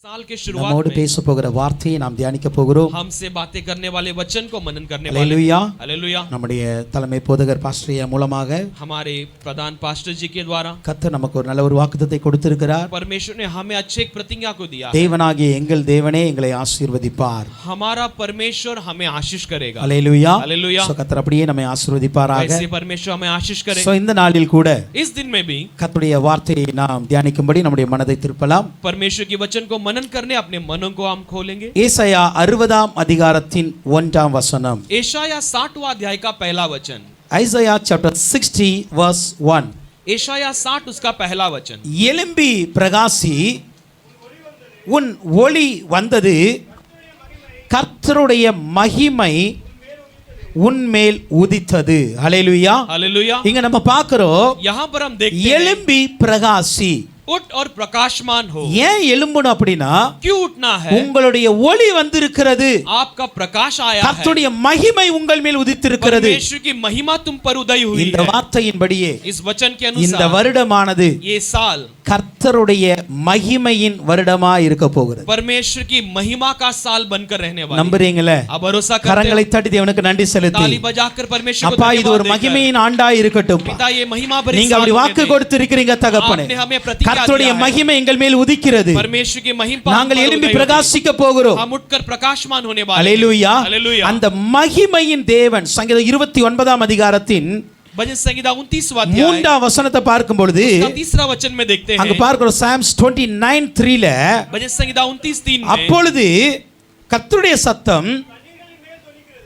साल के शुरुआत நம்மோடு में பேச போகிற வார்த்தையை நாம் தியானிக்க போகிறோம். हमसे बातें करने वाले वचन को मनन करने वाले ஹல்லேலூயா. हालेलुया நம்முடைய தலைமை போதகர் பாஸ்டர் மூலமாக हमारे प्रधान पास्टर जी के द्वारा கர்த்தர் நமக்கு ஒரு நல்ல ஒரு வாக்குத்தத்தத்தை கொடுத்திருக்கிறார். परमेश्वर ने हमें अच्छे एक प्रतिज्ञा को दिया। தேவனாகிய எங்கள் தேவனே எங்களை ஆசீர்வதிப்பார். हमारा परमेश्वर हमें आशीष करेगा। ஹல்லேலூயா. हालेलुया। சோ கர்த்தர் அப்படியே நம்மை ஆசீர்வதிப்பாராக. ऐसे परमेश्वर हमें आशीष करे। சோ இந்த நாளில் கூட इस दिन में भी கர்த்தருடைய வார்த்தையை நாம் தியானிக்கும்படி நம்முடைய மனதை திருப்பலாம். परमेश्वर के वचन को मनन करने अपने मनों को हम खोलेंगे। ஏசாயா 60ஆம் அதிகாரத்தின் 1ஆம் வசனம். एशाया 60वां अध्याय का पहला वचन। Isaiah chapter 60 verse 1. एशाया 60 उसका पहला वचन। எலும்பி பிரகாசி, உன் ஒளி வந்தது, கர்த்தருடைய மகிமை உன்மேல் உதித்தது. ஹல்லேலூயா. हालेलुया। இங்க நம்ம பார்க்கிறோம், यहाँ पर हम देखते हैं எலும்பி பிரகாசி. उठ और प्रकाशमान हो। ஏன் எலும்பணும் அப்படின்னா, क्यों उठना है? உங்களுடைய ஒளி வந்திருக்கிறது, आपका प्रकाश आया है। கர்த்தருடைய மகிமை உங்கள் மேல் உதித்திருக்கிறது. परमेश्वर की महिमा तुम पर उदय हुई இந்த है। வார்த்தையின்படியே इस वचन के இந்த अनुसार வருடமானது ये साल கர்த்தருடைய மகிமையின் வருடமா இருக்க போகிறது. परमेश्वर की महिमा का साल बनकर रहने वाला है। நம்புறீங்களே? अब भरोसा करते கரங்களை हो? தட்டி தேவனுக்கு நன்றி செலுத்தி, ताली बजाकर परमेश्वर को அப்பா இது ஒரு धन्यवाद देकर, மகிமையின் ஆண்டா இருக்கட்டும். पिता ये महिमा भरी நீங்க साल அப்படி होने வாக்கு दें। கொடுத்திருக்கிறீங்க தகப்பனே. आपने हमें प्रतिज्ञा கர்த்தருடைய दिया है। மகிமை எங்கள் மேல் உதிக்கிறது. परमेश्वर की महिमा நாங்கள் हम पर எழும்பி उदय होती है। பிரகாசிக்க போகிறோம். हम उठकर प्रकाशमान होने वाले हैं। அல்லேலூயா. हालेलुया। அந்த மகிமையின் தேவன் சங்கீதம் 29ஆம் அதிகாரத்தின் भजन संहिता 29वां अध्याय 3ஆம் வசனத்தை பார்க்கும் பொழுது का तीसरा वचन में देखते அங்க हैं। பார்க்கிறோம் Psalms 29:3ல, भजन संहिता 29:3 में அப்பொழுது கர்த்தருடைய சத்தம்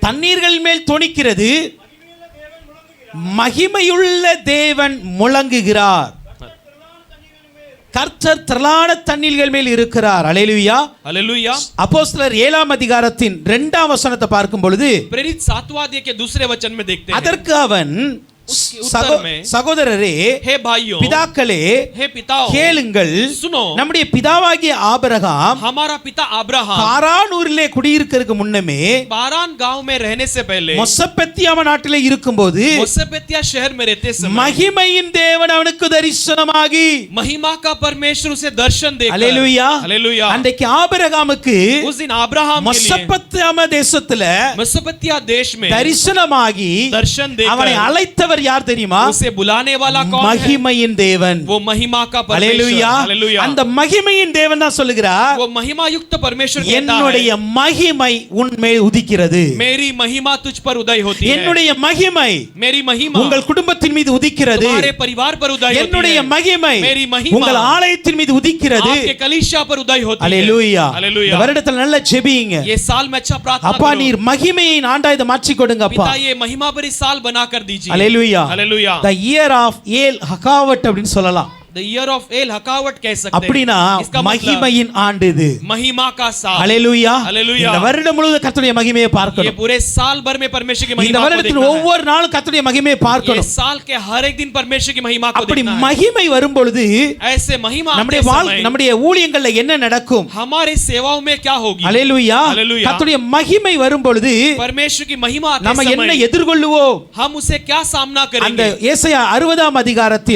தண்ணீர்கள் மேல் தொனிக்கிறது, மகிமையுள்ள தேவன் முழங்குகிறார். கர்த்தர் திரளான தண்ணீர்கள் மேல் இருக்கிறார். அல்லேலூயா. हालेलुया। அப்போஸ்தலர் 7ஆம் அதிகாரத்தின் 2ஆம் வசனத்தை பார்க்கும் பொழுது, प्रेरित 7वां अध्याय के दूसरे वचन में देखते हैं। அதற்கு அவன் उसके उत्तर में, சகோதரரே, हे भाइयों, பிதாக்களே, हे पिताओं, கேளுங்கள், सुनो, நம்முடைய பிதாவாகிய ஆபிரகாம் हमारा पिता अब्राहम காரான் ஊரிலே குடியிருக்கிறதுக்கு முன்னமே बारान गांव में रहने से पहले மொசபெத்தியாம நாட்டிலே இருக்கும்போது मोसेपेतिया शहर में रहते समय மகிமையின் தேவன் அவனுக்கு தரிசனமாகி, महिमा का परमेश्वर उसे दर्शन देकर, அல்லேலூயா, हालेलुया, அன்றைக்கு ஆபிரகாமுக்கு उस दिन अब्राहम के लिए மொசபெத்தியாம தேசத்துல मोसेपेतिया देश में தரிசனமாகி दर्शन அவனை देकर அழைத்தவர் யார் தெரியுமா? उसे बुलाने वाला कौन है? மகிமையின் தேவன். वो महिमा का அல்லேலூயா. परमेश्वर। हालेलुया। அந்த மகிமையின் தேவன் தான் சொல்லுகிறார், वो महिमा युक्त परमेश्वर कहता என்னுடைய है, மகிமை உன்மேல் உதிக்கிறது. मेरी महिमा तुझ पर उदय होती है। என்னுடைய மகிமை मेरी महिमा உங்கள் குடும்பத்தின் மீது உதிக்கிறது. तुम्हारे परिवार पर उदय होती என்னுடைய है। மகிமை मेरी महिमा உங்கள் ஆலயத்தின் மீது உதிக்கிறது. आपके कलीसिया पर उदय होती है। அல்லேலூயா. हालेलुया। இந்த வருடத்துல நல்ல ஜெபிங்க. ये साल में अच्छा प्रार्थना அப்பா करो। நீர் மகிமையின் ஆண்டா இதை மாற்றி கொடுங்க அப்பா. पिता ये महिमा भरी साल बना कर दीजिए। அல்லேலூயா. Hallelujah. The year of El Hakavat அப்படின்னு சொல்லலாம். The year of El Hakavat कह सकते हैं। அப்படினா इसका मतलब மகிமையின் ஆண்டு இது. महिमा का साल। அல்லேலூயா. हालेलुया। இந்த வருடம் முழுவதும் கர்த்தருடைய மகிமையை ये பார்க்கணும். पूरे साल भर में परमेश्वर की இந்த महिमा को வருடத்தில் देखना है। ஒவ்வொரு நாளும் கர்த்தருடைய மகிமையை ये பார்க்கணும். साल के हर एक दिन परमेश्वर की महिमा को அப்படி देखना है। மகிமை வரும் பொழுது ऐसे महिमा நம்முடைய आते समय நம்முடைய ஊழியங்கள்ல என்ன நடக்கும்? हमारे सेवाओं में क्या होगी? அல்லேலூயா. हालेलुया। கர்த்தருடைய மகிமை வரும் பொழுது परमेश्वर की महिमा आते நம்ம என்ன समय எதிர்கொள்ளுவோம்? हम उसे क्या सामना அந்த करेंगे? ஏசாயா 60ஆம் அதிகாரத்தை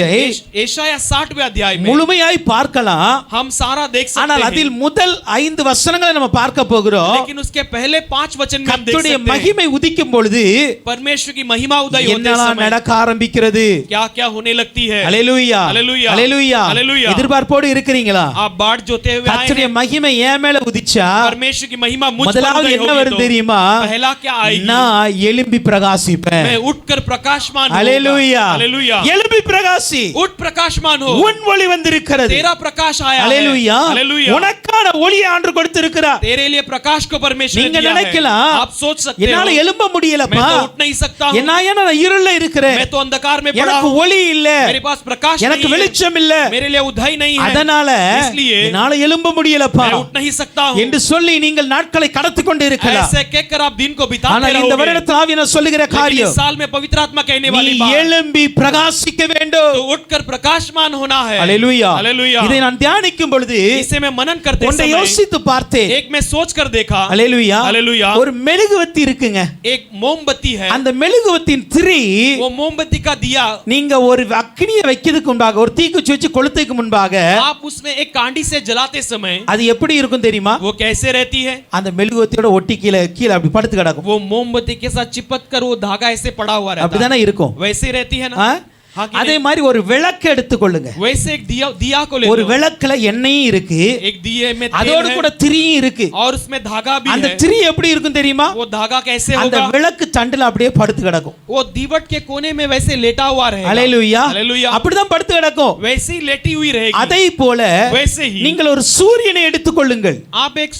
एशाया 60वें अध्याय में முழுமையாய் பார்க்கலாம். हम सारा देख ஆனால் सकते அதில் हैं, முதல் 5 வசனங்களை நம்ம பார்க்க போகிறோம். लेकिन उसके पहले 5 वचन में हम देख கர்த்தருடைய सकते हैं மகிமை உதிக்கும் பொழுது परमेश्वर की महिमा उदय होते என்னெல்லாம் समय நடக்க ஆரம்பிக்கிறது? क्या क्या होने लगती है। அல்லேலூயா. हालेलुया। அல்லேலூயா. हालेलुया। எதிர்பார்ப்போடு இருக்கிறீங்களா? आप बाट जोते हुए आए கர்த்தருடைய हैं, மகிமை ஏன் மேல உதிச்சா परमेश्वर की महिमा मुझ पर முதலாவது उदय என்ன होगी வரும் तो தெரியுமா? पहला क्या आएगी? நான் எழும்பி பிரகாசிப்பேன். मैं उठकर प्रकाशमान होऊंगा। அல்லேலூயா. हालेलुया। எழும்பி பிரகாசி. उठ प्रकाशमान हो, உன் ஒளி வந்திருக்கிறது. तेरा प्रकाश आया है। அல்லேலூயா. हालेलुया। உனக்கான ஒளியை ஆண்டு கொடுத்திருக்கிறார். तेरे लिए प्रकाश को परमेश्वर ने நீங்க दिया है। நினைக்கலாம், आप सोच सकते हो என்னால எழும்ப मैं முடியலப்பா, तो उठ नहीं सकता हूं, நான் இருள்ல இருக்கிறேன், मैं तो अंधकार में पड़ा எனக்கு हूं, ஒளி இல்ல, मेरे पास प्रकाश எனக்கு नहीं है, வெளிச்சம் இல்ல, मेरे लिए उदय नहीं है, அதனால इसलिए என்னால எழும்ப முடியலப்பா. मैं उठ नहीं सकता हूं। என்று சொல்லி நீங்கள் நாட்களை கடத்தி கொண்டு இருக்கலாம். ऐसे कहकर आप दिन को बिताते ஆனால் இந்த रहोगे। வருடத்தில் ஆவியானவர் சொல்லுகிற लेकिन காரியம், इस साल में पवित्र आत्मा कहने நீ वाली बात, எழும்பி பிரகாசிக்க வேண்டும். तो उठकर प्रकाशमान होना है। அல்லேலூயா. हालेलुया। இதை நான் தியானிக்கும் பொழுது इसे मैं मनन करते ஒன்றை समय யோசித்து பார்த்தேன். एक मैं सोच कर देखा। அல்லேலூயா. हालेलुया। ஒரு மெழுகுவர்த்தி இருக்குங்க. एक मोमबत्ती है। அந்த மெழுகுவர்த்தியின் திரி वो मोमबत्ती का दिया, நீங்க ஒரு அக்னியை வைக்கிறதுக்கு முன்பாக, ஒரு தீக்குச்சி வச்சு கொளுத்துக்கு முன்பாக आप उसमें एक कांडी से जलाते समय அது எப்படி இருக்கும் தெரியுமா? वो कैसे रहती है? அந்த மெழுகுவர்த்தியோட ஒட்டி கீழே கீழே அப்படி படுத்து கிடக்கும். वो मोमबत्ती के साथ चिपक कर वो धागा ऐसे पड़ा हुआ रहता है। அப்படிதானே இருக்கும். वैसे रहती है ना? ஆ? हाँ कि அதே नहीं? மாதிரி ஒரு விளக்கு எடுத்துக்கொள்ளுங்க. वैसे एक दिया को ले ஒரு लो। விளக்குல எண்ணெயும் இருக்கு, एक दिए में அதோட तेल கூட है திரியும் இருக்கு. और उसमें धागा भी அந்த है। திரி எப்படி இருக்கும் தெரியுமா? वो धागा कैसे அந்த होगा? விளக்கு தண்டுல அப்படியே படுத்து கிடக்கும். वो दीवट के कोने में वैसे लेटा हुआ रहेगा। அல்லேலூயா. हालेलुया। அப்படிதான் படுத்து கிடக்கும். वैसे ही लेटी हुई रहेगी। அதை போல वैसे ही நீங்கள் ஒரு சூரியனை எடுத்துக்கொள்ளுங்கள். आप एक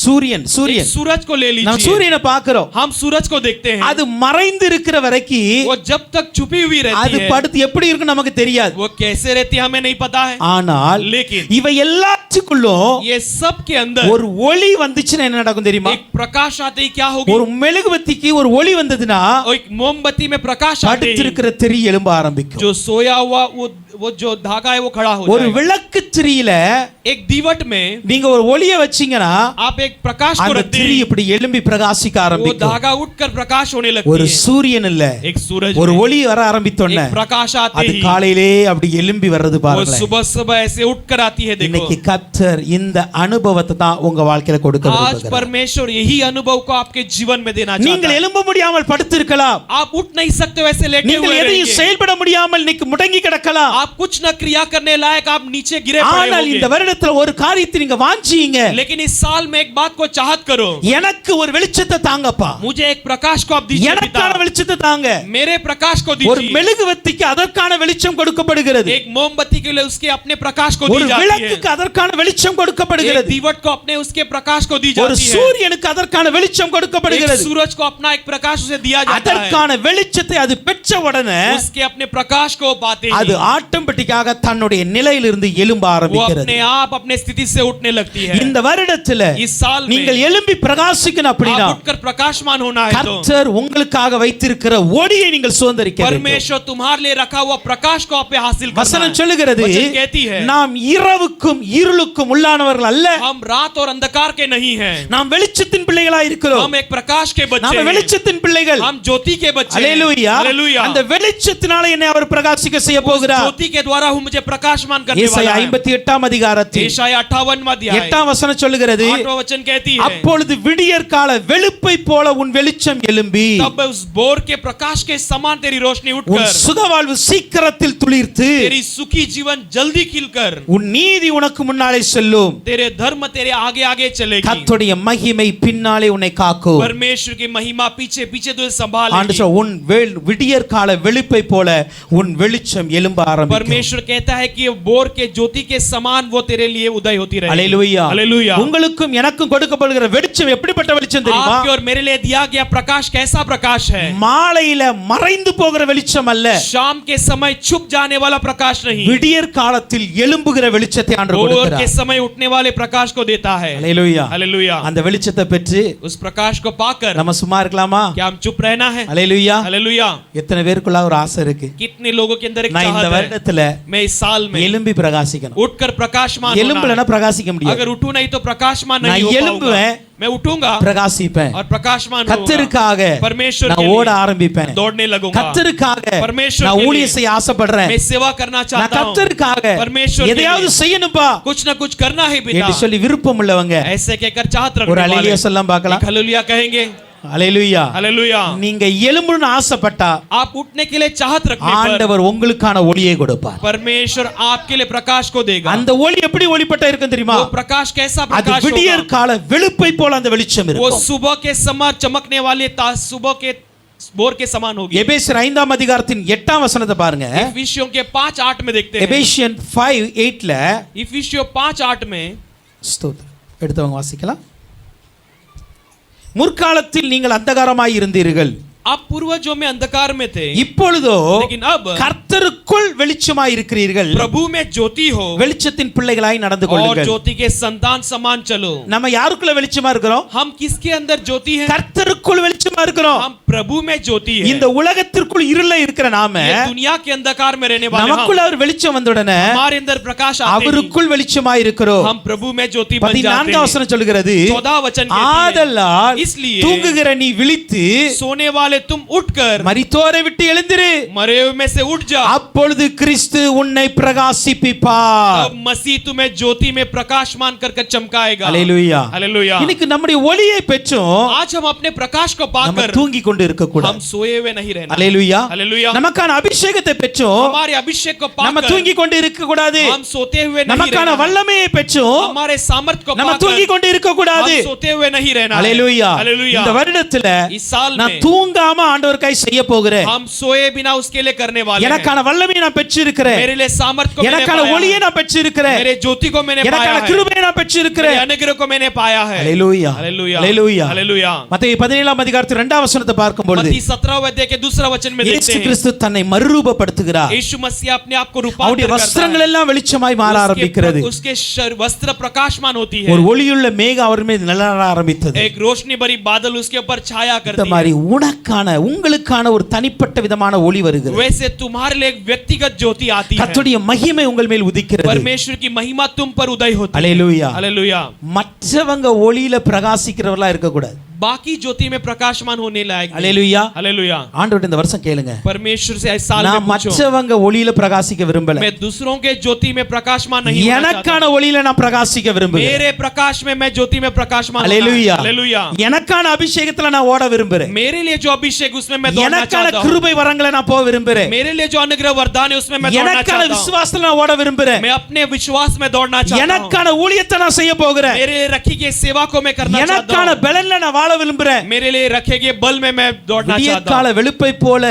சூரியன் सूरज को ले நாம் लीजिए। சூரியனை பார்க்கிறோம். हम सूरज को देखते हैं। அது மறைந்து இருக்கிற வரைக்கும் वो जब तक छुपी हुई रहती அது है, படுத்து எப்படி இருக்கு நமக்கு தெரியாது. वो कैसे रहती है हमें नहीं पता है। ஆனால் लेकिन இவை எல்லாத்துக்குள்ளும் ये सब के अंदर ஒரு ஒளி வந்துச்சுன்னா என்ன நடக்கும் தெரியுமா? एक प्रकाश आते ही क्या होगी? ஒரு மெழுகுவர்த்திக்கு ஒரு ஒளி வந்ததுன்னா और एक मोमबत्ती में प्रकाश आते ही படுத்திருக்கிற திரி எழும்ப ஆரம்பிக்கும். जो सोया हुआ वो जो धागा है वो खड़ा हो ஒரு जाएगा। விளக்கு திரியில एक दीवट में நீங்க ஒரு ஒளியை வச்சீங்கன்னா आप एक प्रकाश को அந்த रखते திரி ही இப்படி எழும்பி பிரகாசிக்க वो ஆரம்பிக்கும். धागा उठकर प्रकाश होने ஒரு लगती है। சூரியன் இல்ல, एक सूरज ஒரு में ஒளி வர ஆரம்பித்தோன்னே एक प्रकाश आते அது ही காலையிலே அப்படி எழும்பி வர்றது वो பாருங்களேன். सुबह सुबह ऐसे उठकर आती है। देखो இன்னைக்கு கர்த்தர் இந்த அனுபவத்தை தான் உங்க வாழ்க்கையில கொடுக்க आज விரும்புகிறார். परमेश्वर यही अनुभव को आपके जीवन में देना चाहता நீங்கள் है। எழும்ப முடியாமல் படுத்திருக்கலாம். आप उठ नहीं सकते वैसे लेटे நீங்கள் हुए எதையும் रहेंगे। செயல்பட முடியாமல் இன்னைக்கு முடங்கி கிடக்கலாம். आप कुछ न क्रिया करने लायक आप नीचे गिरे पड़े ஆனால் இந்த होंगे। வருடத்துல ஒரு காரியத்தை நீங்க வாஞ்சிங்க. लेकिन इस साल में एक बात को चाहत करो, எனக்கு ஒரு வெளிச்சத்தை தாங்கப்பா, मुझे एक प्रकाश को आप दीजिए எனக்கான पिता। வெளிச்சத்தை தாங்க. मेरे प्रकाश को ஒரு दीजिए। மெழுகுவர்த்திக்கு அதற்கான வெளிச்சம் கொடுக்கப்படுகிறது. एक मोमबत्ती के लिए उसके अपने प्रकाश को ஒரு दी जाती है। விளக்குக்கு அதற்கான வெளிச்சம் एक கொடுக்கப்படுகிறது. दीवट को अपने उसके प्रकाश को दी ஒரு जाती है। சூரியனுக்கு அதற்கான வெளிச்சம் एक கொடுக்கப்படுகிறது. सूरज को अपना एक प्रकाश उसे दिया जाता है। அதற்கான வெளிச்சத்தை அது பெற்ற உடனே उसके अपने प्रकाश को पाते அது ही ஆட்டோமேட்டிக்காக தன்னுடைய நிலையிலிருந்து எழும்ப वो ஆரம்பிக்கிறது. अपने आप अपने स्थिति से उठने लगती है। இந்த வருடத்துல इस साल में நீங்கள் எழும்பி பிரகாசிக்கணும் அப்படினா आप उठकर प्रकाशमान होना है तो கர்த்தர் உங்களுக்காக வைத்திருக்கிற ஒளியை நீங்கள் சுதந்தரிக்க வேண்டும். परमेश्वर तुम्हारे लिए रखा हुआ प्रकाश को आप हासिल करना வசனம் है। சொல்லுகிறது, वचन कहती है நாம் இரவுக்கும் இருளுக்கும் உள்ளானவர்கள் அல்ல, हम रात और अंधकार के नहीं हैं, நாம் வெளிச்சத்தின் பிள்ளைகளாய் இருக்கிறோம். हम एक प्रकाश के बच्चे நாம் हैं, வெளிச்சத்தின் பிள்ளைகள். हम ज्योति के बच्चे हैं। அல்லேலூயா. हालेलुया। அந்த வெளிச்சத்தினால என்னை அவர் பிரகாசிக்க செய்ய போகிறார். ज्योति के द्वारा वो मुझे प्रकाशमान करने ஏசாயா वाला है। 58 அதிகாரத்தில் यशायाह 58वां अध्याय 8 வசனம் சொல்லுகிறது, 8वां वचन कहती है அப்பொழுது விடியற் கால வெளுப்பை போல உன் வெளிச்சம் எழும்பி तब उस बोर के प्रकाश के समान तेरी रोशनी உன் उठकर சுகவாழ்வு சீக்கிரத்தில் துளிர்த்து तेरी सुखी जीवन जल्दी खिलकर உன் நீதி உனக்கு முன்னாலே செல்லும். तेरे धर्म तेरे आगे आगे चलेगी। கர்த்தருடைய மகிமை பின்னாலே உன்னை காக்கும். परमेश्वर की महिमा पीछे पीछे तुझे संभालेगी। ஆண்டு சொல்ல, உன் விடியற் கால வெளுப்பை போல உன் வெளிச்சம் எழும்ப ஆரம்பிக்கும். परमेश्वर कहता है कि बोर के ज्योति के समान वो तेरे लिए उदय होती रहेगी। அல்லேலூயா. हालेलुया। உங்களுக்கும் எனக்கும் கொடுக்கப்படுகிற வெளிச்சம் எப்படிப்பட்ட வெளிச்சம் தெரியுமா? आपके और मेरे लिए दिया गया प्रकाश कैसा प्रकाश है? மாலையில மறைந்து போகிற வெளிச்சம் அல்ல, शाम के समय छुप जाने वाला प्रकाश नहीं, விடியற் காலத்தில் எழும்புகிற வெளிச்சத்தை ஆண்டவர் भोर के கொடுக்கிறார். समय उठने वाले प्रकाश को देता है। அல்லேலூயா. हालेलुया। அந்த வெளிச்சத்தை பெற்று उस प्रकाश को पाकर நம்ம சும்மா இருக்கலாமா? क्या हम चुप रहना है? அல்லேலூயா. हालेलुया। எத்தனை பேருக்குள்ள ஒரு ஆசை இருக்கு, कितने लोगों के अंदर एक நான் இந்த चाहत है, வருடத்துல मैं इस साल में எழும்பி பிரகாசிக்கணும். उठकर प्रकाशमान होना எலும்புலனா है। பிரகாசிக்க முடியாது. अगर उठूं नहीं तो प्रकाशमान நான் नहीं हो पाऊंगा। எழும்புவேன், मैं उठूंगा பிரகாசிப்பேன். और प्रकाशमान கர்த்தருக்காக होऊंगा। परमेश्वर நான் के ஓட लिए ஆரம்பிப்பேன். दौड़ने लगूंगा। கர்த்தருக்காக परमेश्वर நான் के ஊழியம் लिए செய்ய ஆசைப்படுறேன். मैं सेवा करना நான் चाहता हूं। கர்த்தருக்காக परमेश्वर के எதையாவது लिए செய்யணும்பா कुछ ना कुछ करना है पिता, என்று சொல்லி விருப்பம் உள்ளவங்க ऐसे कहकर चाहत ஒரு रखने वाले அல்லேலூயா சொல்லலாம் பார்க்கலாம். एक हालेलुया कहेंगे। அல்லேலூயா. हालेलुया। நீங்க எழும்பணும்னு ஆசைப்பட்டா आप उठने के लिए चाहत रखने पर ஆண்டவர் உங்களுக்கான ஒளியை கொடுப்பார். परमेश्वर आपके लिए प्रकाश को देगा। அந்த ஒளி எப்படி ஒளிப்பட்ட இருக்கும் தெரியுமா? वो प्रकाश कैसा அது प्रकाश விடியற் होगा? கால வெளுப்பை போல அந்த வெளிச்சம் वो இருக்கும். सुबह के समय चमकने वाले सुबह के बोर के समान होगी। எபேசியர் 5 அதிகாரத்தின் 8 வசனத்தை பாருங்க. इफिसियों के 5:8 में देखते हैं। எபேசியன் 5:8ல इफिसियों 5:8 में ஸ்தோத்திரம் எடுத்தவங்க வாசிக்கலாம். முற்காலத்தில் நீங்கள் அந்தகாரமாய் இருந்தீர்கள், आप पूर्वजों में अंधकार में थे, இப்பொழுதோ लेकिन अब கர்த்தர் கர்த்தருக்குள் வெளிச்சமாய் இருக்கிறீர்கள், प्रभु में ज्योति हो வெளிச்சத்தின் பிள்ளைகளாய் நடந்து और கொள்ளுங்கள். ज्योति के संतान समान चलो. நம்ம யாருக்குள்ள வெளிச்சமா இருக்கிறோம்? हम किसके अंदर ज्योति है? கர்த்தருக்குள் வெளிச்சமா இருக்கிறோம். हम प्रभु में ज्योति है. இந்த உலகத்திற்குள் இருள இருக்கிற நாம ये दुनिया के अंधकार में रहने वाले நமக்குள்ள அவர் வெளிச்சம் வந்தவுடனே हमारे अंदर प्रकाश आते ही அவருக்குள் வெளிச்சமாய் இருக்கிறோம். हम प्रभु में ज्योति बन जाते 14 हैं. வசனம் சொல்கிறது, 14 वचन कहती है, ஆதலால் इसलिए தூங்குகிற நீ விழித்து सोने वाले तुम उठकर மரித்தோரை விட்டு எழுந்திரு, मरे हुए में से उठ जाओ. அப்பொழுது கிறிஸ்து உன்னை பிரகாசிப்பிப்பார். तब मसीह तुम्हें ज्योति में प्रकाशमान कर चमकाएगा. அல்லேலூயா. हालेलुया. இன்னைக்கு நம்முடைய ஒளியை பெற்றோம், आज हम अपने प्रकाश को நம்ம पाकर தூங்கி கொண்டு இருக்க हम கூடாது. सोए हुए नहीं रहना. அல்லேலூயா. हालेलुया. நமக்கான அபிஷேகத்தை பெற்றோம், हमारे अभिषेक को நம்ம पाकर தூங்கி கொண்டு இருக்க கூடாது. हम सोते हुए नहीं நமக்கான रहना. வல்லமையை பெற்றோம், हमारे सामर्थ को நம்ம पाकर தூங்கி கொண்டு இருக்க கூடாது. हम सोते हुए नहीं रहना. அல்லேலூயா. हालेलुया. இந்த வருடத்துல इस साल நான் में தூங்காம ஆண்டவருக்காய் செய்ய போகிறேன். हम सोए बिना उसके लिए करने वाले हैं. எனக்கான வல்லமையை நான் பெற்றிருக்கிறேன், मेरे लिए सामर्थ को मैंने எனக்கான पाया ஒளியை है. நான் பெற்றிருக்கிறேன், मेरे ज्योति को मैंने पाया எனக்கான है. கிருபையை நான் मेरे பெற்றிருக்கிறேன். अनुग्रह को मैंने पाया है. அல்லேலூயா. हालेलुया. அல்லேலூயா. हालेलुया. மத்தேயு 17 அதிகாரத்தில் 2 வசனத்தை பார்க்கும் பொழுது मत्ती 17 अध्याय के दूसरा वचन में देखते இயேசு हैं கிறிஸ்து தன்னை மறுரூபப்படுத்துகிறார். यीशु मसीह अपने आप को அவருடைய रूपांतरित करता வஸ்திரங்கள் है. எல்லாம் வெளிச்சமாய் மாற ஆரம்பிக்கிறது. उसके वस्त्र प्रकाशमान होती है. ஒரு ஒளியுள்ள மேகம் அவர் மீது நிழலாட ஆரம்பித்தது. एक रोशनी भरी बादल उसके ऊपर छाया இந்த करती மாதிரி है. உனக்கான உங்களுக்கான ஒரு தனிப்பட்ட விதமான ஒளி வருகிறது. वैसे तुम्हारे लिए एक व्यक्तिगत ज्योति आती है. கர்த்தருடைய மகிமை உங்கள் மேல் உதிக்கிறது. परमेश्वर की महिमा तुम पर उदय होती है. அல்லேலூயா. हालेलुया. மற்றவங்க ஒளியில பிரகாசிக்கிறவர்களா இருக்க கூடாது. बाकी ज्योति में प्रकाशमान होने लायक नहीं. அல்லேலூயா. हालेलुया. ஆண்டவரே இந்த வருஷம் கேளுங்க, परमेश्वर से इस साल நான் में पूछो, மற்றவங்க ஒளியில பிரகாசிக்க விரும்பல, मैं दूसरों के ज्योति में प्रकाशमान नहीं होना चाहता. எனக்கான ஒளியில நான் பிரகாசிக்க விரும்புகிறேன். मेरे प्रकाश में मैं ज्योति में प्रकाशमान होना है. அல்லேலூயா. हालेलुया. எனக்கான அபிஷேகத்துல நான் ஓட விரும்புறேன். मेरे लिए जो अभिषेक उसमें मैं दौड़ना எனக்கான चाहता हूं. கிருபை வரங்களை நான் போக விரும்புறேன். मेरे लिए जो अनुग्रह वरदान है उसमें मैं दौड़ना எனக்கான चाहता हूं. விசுவாசத்துல நான் ஓட விரும்புறேன். मैं अपने विश्वास में दौड़ना चाहता हूं. எனக்கான ஊழியத்தை நான் செய்ய போகிறேன். मेरे लिए रखी गई सेवा को मैं करना चाहता எனக்கான हूं. பலன்ல நான் வாழ விரும்புறேன். मेरे लिए रखे गए बल में मैं दौड़ना चाहता விடியற்கால हूं. வெளுப்பை போல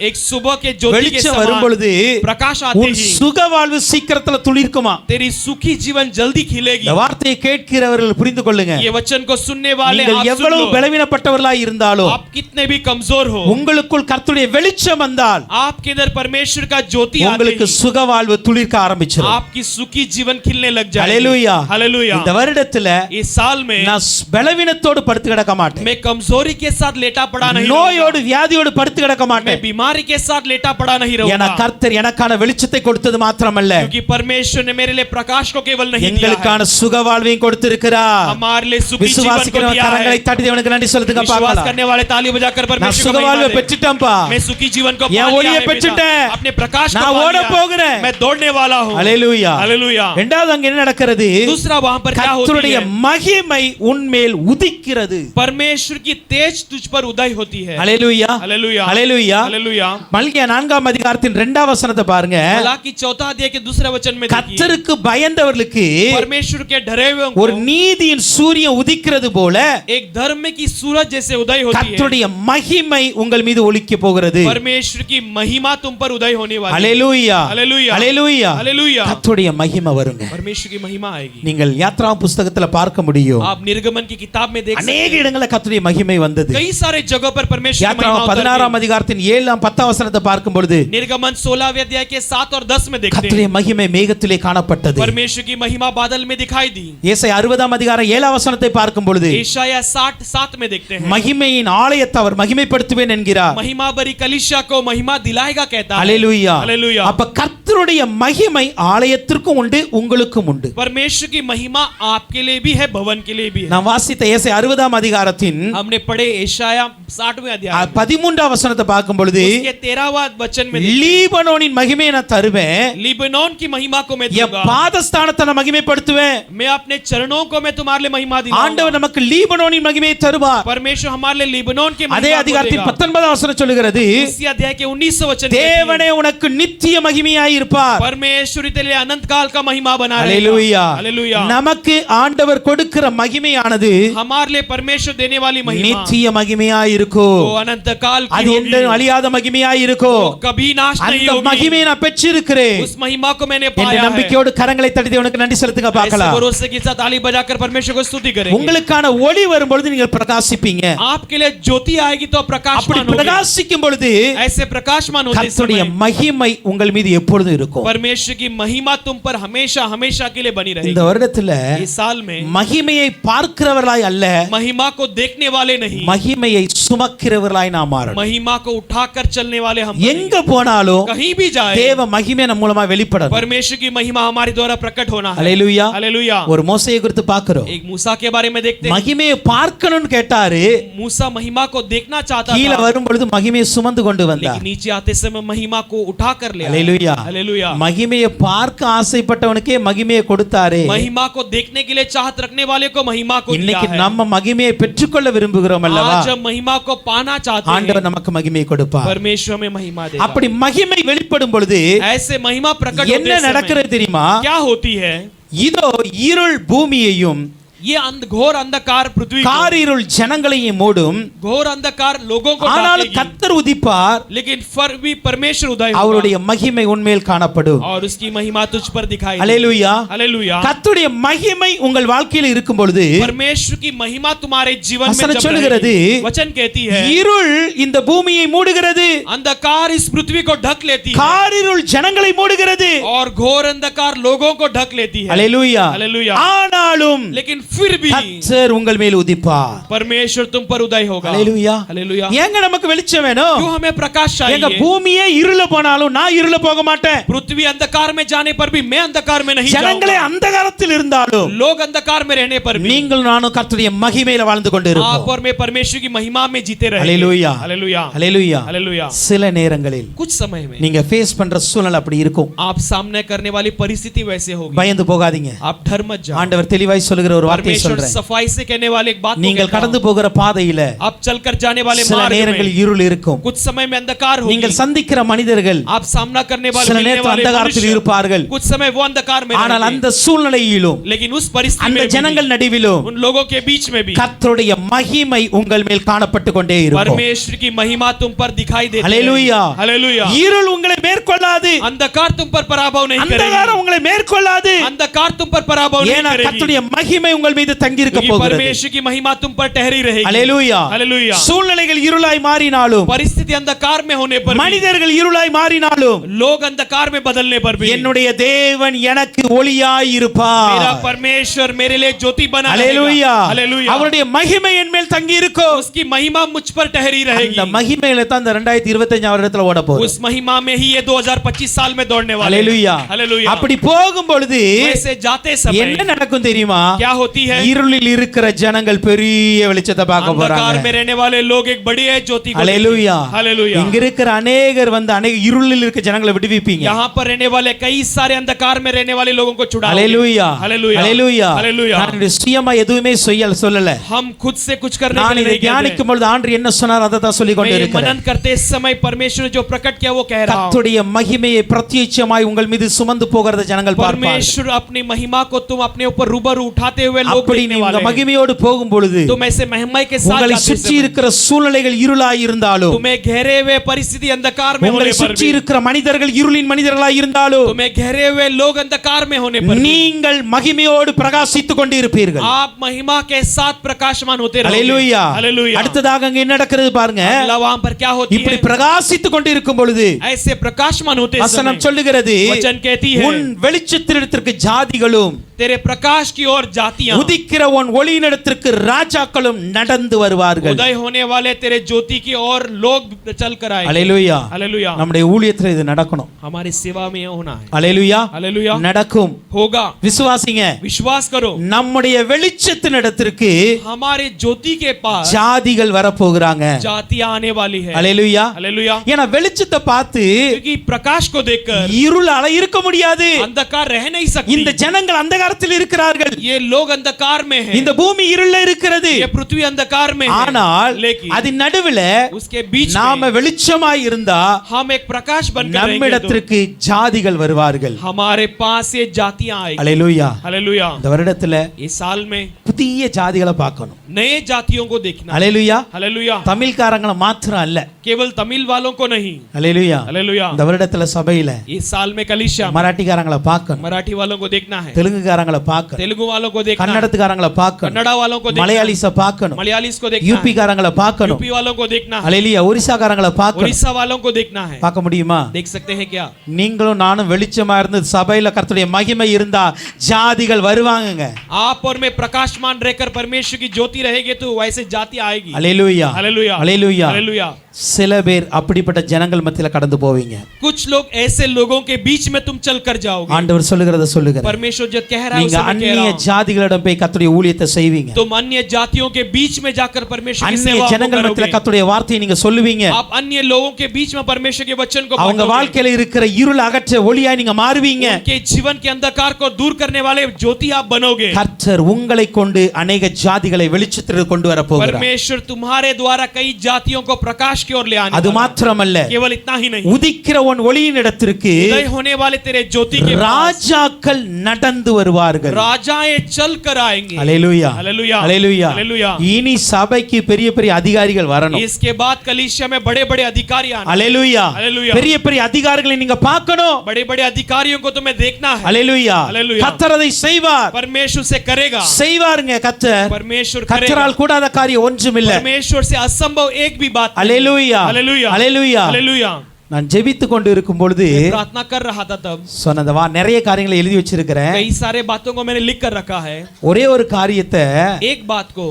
एक सुबह के ज्योति के வெளிச்சம் வரும் समान பொழுது प्रकाश आते உன் ही சுக வாழ்வு சீக்கிரத்துல துளிர்க்குமா. तेरी सुखी जीवन जल्दी खिलेगी. இந்த வார்த்தையை கேட்கிறவர்கள் புரிந்து கொள்ளுங்க, ये वचन को सुनने वाले நீங்கள் आप सुन எவ்வளவு लो. பலவீனப்பட்டவர்களாய் இருந்தாலும் आप कितने भी कमजोर हो, உங்களுக்குள் கர்த்தருடைய வெளிச்சம் வந்தால் आपके अंदर परमेश्वर का ज्योति आते உங்களுக்கு ही சுக வாழ்வு துளிர்க்க ஆரம்பிச்சிடும். आपकी सुखी जीवन खिलने लग जाएगी. அல்லேலூயா. हालेलुया. இந்த வருடத்துல इस साल में நான் பலவீனத்தோடு படுத்து கிடக்க மாட்டேன், मैं कमजोरी के साथ लेटा पड़ा नहीं நோயோடு रहूंगा. வியாதியோடு படுத்து கிடக்க मैं மாட்டேன். बीमारी के साथ लेटा पड़ा नहीं ஏன்னா रहूंगा. கர்த்தர் எனக்கான வெளிச்சத்தை கொடுத்தது மாத்திரமல்ல, क्योंकि परमेश्वर ने मेरे लिए प्रकाश को केवल नहीं दिया है, எங்களுக்கான சுக வாழ்வையும் கொடுத்திருக்கிறார். हमारे लिए सुखी जीवन को விசுவாசிக்கிறவங்க दिया है. கரங்களை தட்டி தேவனுக்கு நன்றி சொல்லுங்க विश्वास பார்க்கலாம். करने वाले ताली बजाकर நான் परमेश्वर சுக को महिमा வாழ்வை दें. பெற்றுட்டேன்பா, मैं सुखी जीवन को पा என் लिया ஒளியை है पिता. பெற்றுட்டேன், अपने प्रकाश को நான் पा ஓட लिया है. போகிறேன். मैं दौड़ने वाला हूं. அல்லேலூயா. हालेलुया. இரண்டாவது அங்க என்ன நடக்கிறது? दूसरा वहां पर क्या होती கர்த்தருடைய है? மகிமை உன்மேல் உதிக்கிறது. परमेश्वर की तेज तुझ पर उदय होती है. அல்லேலூயா. हालेलुया. அல்லேலூயா. हालेलुया. மல்கியா 4 அதிகாரத்தின் 2 வசனத்தை பாருங்க. मलाकी 4 अध्याय के दूसरे वचन में देखिए, கர்த்தருக்கு பயந்தவர்களுக்கு परमेश्वर के डरे हुए ஒரு को நீதியின் சூரியன் உதிக்கிறது போல एक धर्म की सूरज जैसे उदय होती है. கர்த்தருடைய மகிமை உங்கள் மீது ஒளிக்க போகிறது. परमेश्वर की महिमा तुम पर उदय होने वाली है. அல்லேலூயா. हालेलुया. அல்லேலூயா. हालेलुया. கர்த்தருடைய மகிமை வருங்க. परमेश्वर की महिमा आएगी. நீங்கள் யாத்ராகம புத்தகத்துல பார்க்க முடியும், आप निर्गमन की किताब में देख सकते अनेक हैं. இடங்கள்ல கர்த்தருடைய மகிமை வந்தது. कई सारे जगहों पर परमेश्वर की महिमा யாத்ராகம उतर 16 गई. அதிகாரத்தின் 7 10 வசனத்தை பார்க்கும் பொழுது निर्गमन 16वें अध्याय के 7 और 10 में देखते கர்த்தருடைய हैं, மகிமை மேகத்திலே காணப்பட்டது. परमेश्वर की महिमा बादल में दिखाई दी. ஏசாயா 60 அதிகாரம் 7 வசனத்தை பார்க்கும் பொழுது एशाया 60:7 में देखते हैं, மகிமையின் ஆலயத்தை அவர் மகிமைப்படுத்துவேன் என்கிறார். महिमा भरी कलीसिया को महिमा दिलाएगा कहता है. அல்லேலூயா. हालेलुया. அப்ப கர்த்தருடைய மகிமை ஆலயத்திற்கும் உண்டு, உங்களுக்கும் உண்டு. परमेश्वर की महिमा आपके लिए भी है, भवन के लिए भी है. நான் வாசித்த ஏசாயா 60 அதிகாரத்தின் हमने पढ़े एशाया 60वें अध्याय में, 13 வசனத்தை பார்க்கும் பொழுது उसके 13वां वचन में லீபனோனின் மகிமையை நான் தருவேன், लिबनोन की महिमा को मैं என் दूंगा, பாதஸ்தானத்தை நான் மகிமைப்படுத்துவேன். मैं अपने चरणों को मैं तुम्हारे लिए महिमा ஆண்டவர் दिलाऊंगा. நமக்கு லீபனோனின் மகிமையை தருவார். परमेश्वर हमारे लिए लिबनोन की அதே महिमा को அதிகாரத்தின் देगा. 19 வசனம் சொல்லுகிறது, उसी अध्याय के 19 वचन कहती है, தேவனே உனக்கு நித்திய மகிமையாய் இருப்பார். परमेश्वर तेरे लिए अनंत काल का महिमा बना रहेगा. அல்லேலூயா. हालेलुया. நமக்கு ஆண்டவர் கொடுக்கிற மகிமையானது हमारे लिए परमेश्वर देने वाली महिमा நித்திய மகிமையாய் இருக்கும். वो अनंत काल की அது होगी, என்றும் அழியாத மகிமையாய் இருக்கும். वो कभी नाश नहीं அந்த होगी। மகிமையை நான் பெற்றிருக்கிறேன் उस महिमा को मैंने என்ற पाया है। நம்பிக்கையோடு கரங்களை தட்டி உனக்கு நன்றி செலுத்துங்க ऐसे பார்க்கலாம். भरोसे के साथ ताली बजाकर परमेश्वर को स्तुति करेंगे। உங்களுக்கான ஒளி வரும்பொழுது நீங்கள் பிரகாசிப்பீங்க. आपके लिए ज्योति आएगी तो அப்படி प्रकाशमान होगी। பிரகாசிக்கும் பொழுது ऐसे प्रकाशमान होते கர்த்தருடைய समय மகிமை உங்கள் மீது எப்பொழுதும் இருக்கும். परमेश्वर की महिमा तुम पर हमेशा हमेशा के लिए बनी இந்த रहेगी। வருடத்துல इस साल में மகிமையை பார்க்கிறவர்களாய் அல்ல, महिमा को देखने वाले नहीं, மகிமையை சுமக்கிறவர்களாய் நாம் மாறணும். महिमा को उठाकर चलने वाले हम எங்க போனாலும் कहीं भी जाए தேவ மகிமை நம்ம மூலமா வெளிப்படணும். परमेश्वर की महिमा हमारे द्वारा प्रकट होना है। அல்லேலூயா. हालेलुया। ஒரு மோசேயை குறித்து பார்க்கிறோம். एक मूसा के बारे में देखते हैं। மகிமையை பார்க்கணும்னு கேட்டாரு, मूसा महिमा को देखना चाहता கீழே था, வரும் பொழுது மகிமையை சுமந்து கொண்டு வந்தார். लेकिन नीचे आते समय महिमा को उठा कर ले आया। அல்லேலூயா. हालेलुया। மகிமையை பார்க்க ஆசைப்பட்டவனுக்கே மகிமையை கொடுத்தாரே. महिमा को देखने के लिए चाहत रखने वाले को महिमा को दिया இன்னைக்கு है। நம்ம மகிமையை பெற்றுக்கொள்ள விரும்புகிறோம் அல்லவா? आज जब महिमा को पाना चाहते हैं, ஆண்டவர் நமக்கு மகிமையை கொடுப்பார். परमेश्वर में महिमा देगा। அப்படி மகிமை வெளிப்படும் பொழுது ऐसे महिमा प्रकट என்ன होते समय நடக்கிறது தெரியுமா? क्या होती है? இதோ இருள் பூமியையும் ये घोर अंधकार पृथ्वी को, காரிருள் ஜனங்களையும் மூடும். घोर अंधकार लोगों को ஆனாலும் ढांकेगी, கர்த்தர் உதிப்பார், लेकिन फिर भी परमेश्वर उदय होगा அவருடைய மகிமை உன்மேல் காணப்படும். और उसकी महिमा तुझ पर दिखाई देगी। அல்லேலூயா. हालेलुया। கர்த்தருடைய மகிமை உங்கள் வாழ்க்கையில் இருக்கும் பொழுது परमेश्वर की महिमा तुम्हारे जीवन में வசனம் जब சொல்லுகிறது, रहेगी, वचन कहती है இருள் இந்த பூமியை மூடுகிறது, अंधकार इस पृथ्वी को ढक लेती है காரிருள் ஜனங்களை மூடுகிறது. और घोर अंधकार लोगों को ढक लेती है। அல்லேலூயா. हालेलुया। ஆனாலும் लेकिन फिर भी கர்த்தர் உங்கள் மேல் உதிப்பார். परमेश्वर तुम पर उदय होगा। அல்லேலூயா. हालेलुया। ஏங்க நமக்கு வெளிச்சம் வேணும்? क्यों हमें प्रकाश எங்க चाहिए? பூமியே இருள போனாலும் நான் இருள போக மாட்டேன். पृथ्वी अंधकार में जाने पर भी मैं अंधकार में नहीं ஜனங்களே जाऊंगा। அந்தகாரத்தில் இருந்தாலும் लोग अंधकार में रहने पर भी நீங்கள் நானும் கர்த்தருடைய மகிமையில வாழ்ந்து கொண்டு आप இருப்போம். और मैं परमेश्वर की महिमा में जीते रहेंगे। அல்லேலூயா. हालेलुया। அல்லேலூயா. हालेलुया। சில நேரங்களில் कुछ समय में நீங்க ஃபேஸ் பண்ற சூழ்நிலை அப்படி இருக்கும். आप सामने करने वाली परिस्थिति वैसे होगी। பயந்து போகாதீங்க. आप डर मत जाओ। ஆண்டவர் தெளிவாய் சொல்லுகிற ஒரு வார்த்தையை परमेश्वर சொல்றேன். सफाई से कहने वाले एक बात को நீங்கள் कहता கடந்து हूं। போகிற பாதையில आप चलकर जाने वाले சில मार्ग நேரங்களில் में இருள் இருக்கும். कुछ समय में अंधकार होगी। நீங்கள் சந்திக்கிற மனிதர்கள் आप सामना करने वाले சில मिलने நேரத்தில் वाले அந்தகாரத்தில் मनुष्य இருப்பார்கள். कुछ समय वो अंधकार में ஆனால் रहेंगे। அந்த சூழ்நிலையிலும் लेकिन उस परिस्थिति அந்த में ஜனங்கள் भी, நடுவிலும் उन लोगों के बीच में भी கர்த்தருடைய மகிமை உங்கள் மேல் காணப்பட்டு கொண்டே இருக்கும். परमेश्वर की महिमा तुम पर दिखाई देती है। அல்லேலூயா. हालेलुया। இருள் உங்களை மேற்கொள்ளாது, अंधकार तुम पर पराभव नहीं करेगी। அந்தகாரம் உங்களை மேற்கொள்ளாது. अंधकार तुम पर पराभव नहीं ஏன்னா करेगी। கர்த்தருடைய மகிமை உங்கள் மீது தங்கி இருக்க क्योंकि போகிறது. परमेश्वर की महिमा तुम पर ठहरी रहेगी। அல்லேலூயா. हालेलुया। சூழ்நிலைகள் இருளாய் மாறினாலும், परिस्थिति अंधकार में होने पर भी, மனிதர்கள் இருளாய் மாறினாலும், लोग अंधकार में बदलने पर भी என்னுடைய தேவன் எனக்கு ஒளியாய் मेरा இருப்பார். परमेश्वर मेरे लिए ज्योति बना அல்லேலூயா. रहेगा। हालेलुया। அவருடைய மகிமை என் மேல் தங்கி இருக்கும். उसकी महिमा मुझ पर ठहरी रहेगी। அந்த மகிமையில தான் இந்த 2025 வருடத்துல ஓட போகுது. उस महिमा में ही ये 2025 साल में दौड़ने वाले हैं। அல்லேலூயா. हालेलुया। அப்படி போகும் பொழுது वैसे जाते என்ன समय நடக்கும் தெரியுமா? क्या होती है? இருளில் இருக்கிற ஜனங்கள் பெரிய வெளிச்சத்தை பார்க்க अंधकार போறாங்க. में रहने वाले लोग एक बड़ी है ज्योति को அல்லேலூயா. देखेंगे। हालेलुया। இங்க இருக்கிற அநேகர் வந்து அநேக இருளில் இருக்க ஜனங்களை விடுவிப்பீங்க. यहाँ पर रहने वाले कई सारे अंधकार में रहने वाले लोगों को छुड़ाओगे। அல்லேலூயா. हालेलुया। அல்லேலூயா. हालेलुया। நான் என்னுடைய சுயமா எதுவுமே சொல்லல. हम खुद से कुछ करने நான் के लिए இதை नहीं कहते। தியானிக்கும் பொழுது ஆண்டவர் என்ன சொன்னார் அதை தான் சொல்லிக் मैं கொண்டு ये இருக்கிறேன். मनन करते इस समय परमेश्वर ने जो प्रकट किया वो कह रहा हूं। கர்த்தருடைய மகிமையை பிரத்யட்சமாய் உங்கள் மீது சுமந்து போகிறத ஜனங்கள் பார்ப்பார்கள். परमेश्वर अपनी महिमा को तुम अपने ऊपर रूबरू उठाते हुए लोग அப்படி देखने நீங்க वाले हैं। மகிமையோடு போகும் பொழுது तुम ऐसे महिमा के साथ உங்களை जाते சுற்றி समय, இருக்கிற சூழ்நிலைகள் இருளாய் இருந்தாலும், तुम्हें घेरे हुए परिस्थिति अंधकार में உங்களை होने पर சுற்றி भी, இருக்கிற மனிதர்கள் இருளின் மனிதர்களாய் இருந்தாலும், तुम्हें घेरे हुए लोग अंधकार में होने पर भी, நீங்கள் மகிமையோடு பிரகாசித்துக் கொண்டு இருப்பீர்கள். आप महिमा के साथ प्रकाशमान होते रहोगे। அல்லேலூயா. हालेलुया। அடுத்ததாக அங்க என்ன நடக்கிறது பாருங்க. अगला वहां पर क्या होती இப்படி है? பிரகாசித்துக் கொண்டு இருக்கும் பொழுது ऐसे प्रकाशमान होते வசனம் समय சொல்லுகிறது, वचन कहती है, உன் வெளிச்சத்தினிடத்திற்கு ஜாதிகளும் तेरे प्रकाश की ओर जातियां, உதிக்கிற உன் ஒளியினிடத்திற்கு ராஜாக்களும் நடந்து வருவார்கள். उदय होने वाले तेरे ज्योति की ओर लोग चल कर आएंगे। அல்லேலூயா. हालेलुया। நம்முடைய ஊழியத்துல இது நடக்கணும். हमारी सेवा में ये होना है। அல்லேலூயா. हालेलुया। நடக்கும். होगा। விசுவாசிங்க. विश्वास करो। நம்முடைய வெளிச்சத்தினிடத்திற்கு हमारे ज्योति के पास ஜாதிகள் வரப்போகிறாங்க. जातियां आने वाली है। அல்லேலூயா. हालेलुया। ஏன்னா வெளிச்சத்தை பார்த்து क्योंकि प्रकाश को देखकर இருளால இருக்க முடியாது. अंधकार रह नहीं सकती। இந்த ஜனங்கள் अंधकार அந்தகாரத்தில் இருக்கிறார்கள். ये लोग अंधकार में हैं, இந்த பூமி இருள இருக்கிறது. ये पृथ्वी अंधकार में है, ஆனால் लेकिन அதன் நடுவுல उसके बीच நாம में வெளிச்சமாய் இருந்தா हम एक प्रकाश बनकर रहेंगे, நம்மிடத்திற்கு ஜாதிகள் வருவார்கள். तो हमारे पास ये जातियां आएंगी. அல்லேலூயா. हालेलुया. இந்த வருடத்துல इस साल में புதிய ஜாதிகளை பார்க்கணும். नए जातियों को देखना. அல்லேலூயா. हालेलुया. தமிழ்காரங்களை மாத்திரம் அல்ல. केवल तमिल वालों को नहीं. அல்லேலூயா. हालेलुया. இந்த வருடத்துல சபையில इस साल में कलीसिया में மராட்டிக்காரங்களை பார்க்கணும். मराठी वालों को देखना है, தெலுங்குகாரங்களை பார்க்கணும். तेलुगु वालों को देखना है, கன்னடத்துக்காரங்களை பார்க்கணும். कन्नड़ा वालों को देखना है, மலையாளிஸ பார்க்கணும். मलयालीस को देखना யூபி है, காரங்களை பார்க்கணும். यूपी वालों को देखना है, அல்லேலூயா. ஒரிசாக்காரங்களை பார்க்கணும். उड़ीसा वालों को देखना है. பார்க்க முடியுமா? देख सकते हैं क्या? நீங்களும் நானும் வெளிச்சமா இருந்து சபையில கர்த்தருடைய மகிமை இருந்தா ஜாதிகள் வருவாங்கங்க. आप और मैं प्रकाशमान रहकर परमेश्वर की ज्योति रहेंगे तो वैसे जाति आएगी. அல்லேலூயா. हालेलुया. அல்லேலூயா. हालेलुया. சில பேர் அப்படிப்பட்ட ஜனங்கள் மத்தியில கடந்து போவீங்க. कुछ लोग ऐसे लोगों के बीच में तुम चल कर जाओगे. ஆண்டவர் சொல்லுகிறத சொல்லுகிறார். परमेश्वर जो कह रहा है நீங்க उसे मैं कह அந்நிய रहा हूं. ஜாதிகளிடம் போய் கர்த்தருடைய ஊழியத்தை செய்வீங்க. तुम अन्य जातियों के बीच में जाकर परमेश्वर की அந்நிய सेवा ஜனங்கள் மத்தியில करोगे. கர்த்தருடைய வார்த்தையை நீங்க சொல்லுவீங்க. आप अन्य लोगों के बीच में परमेश्वर के वचन को அவங்க बांटोगे. வாழ்க்கையில இருக்கிற இருள் அகற்ற ஒளியாய் நீங்க மாறுவீங்க. उनके जीवन के अंधकार को दूर करने वाले ज्योति आप बनोगे. கர்த்தர் உங்களை கொண்டு अनेक ஜாதிகளை வெளிச்சத்திற்கு கொண்டு வர போகிறார். परमेश्वर तुम्हारे द्वारा कई जातियों को प्रकाश की ओर ले आने அது वाला है. மாத்திரமல்ல, केवल इतना ही नहीं, உதிக்கிற உன் ஒளியின் இடத்திற்கு उदय होने वाले तेरे ज्योति के पास ராஜாக்கள் நடந்து வருவார்கள். राजाएं चल कर आएंगे. அல்லேலூயா. हालेलुया. அல்லேலூயா. हालेलुया. இனி சபைக்கு பெரிய பெரிய அதிகாரிகள் வரணும். इसके बाद कलीसिया में बड़े बड़े अधिकारी आने. அல்லேலூயா. हालेलुया. பெரிய பெரிய அதிகாரிகளை நீங்க பார்க்கணும். बड़े बड़े अधिकारियों को तुम्हें देखना है. அல்லேலூயா. அல்லேலூயா. கர்த்தர் அதை செய்வார். परमेश्वर से करेगा. செய்வாருங்க கர்த்தர். परमेश्वर करेगा. கர்த்தரால் கூடாத காரியம் ஒன்றுமில்ல. परमेश्वर से असंभव एक भी बात नहीं. அல்லேலூயா. हालेलुया. அல்லேலூயா. हालेलुया. நான் ஜெபித்து கொண்டு இருக்கும் பொழுது प्रार्थना कर रहा था तब சொன்னதவா நிறைய காரியங்களை எழுதி வச்சிருக்கிறேன். कई सारे बातों को मैंने लिख कर रखा है. ஒரே ஒரு காரியத்தை एक बात को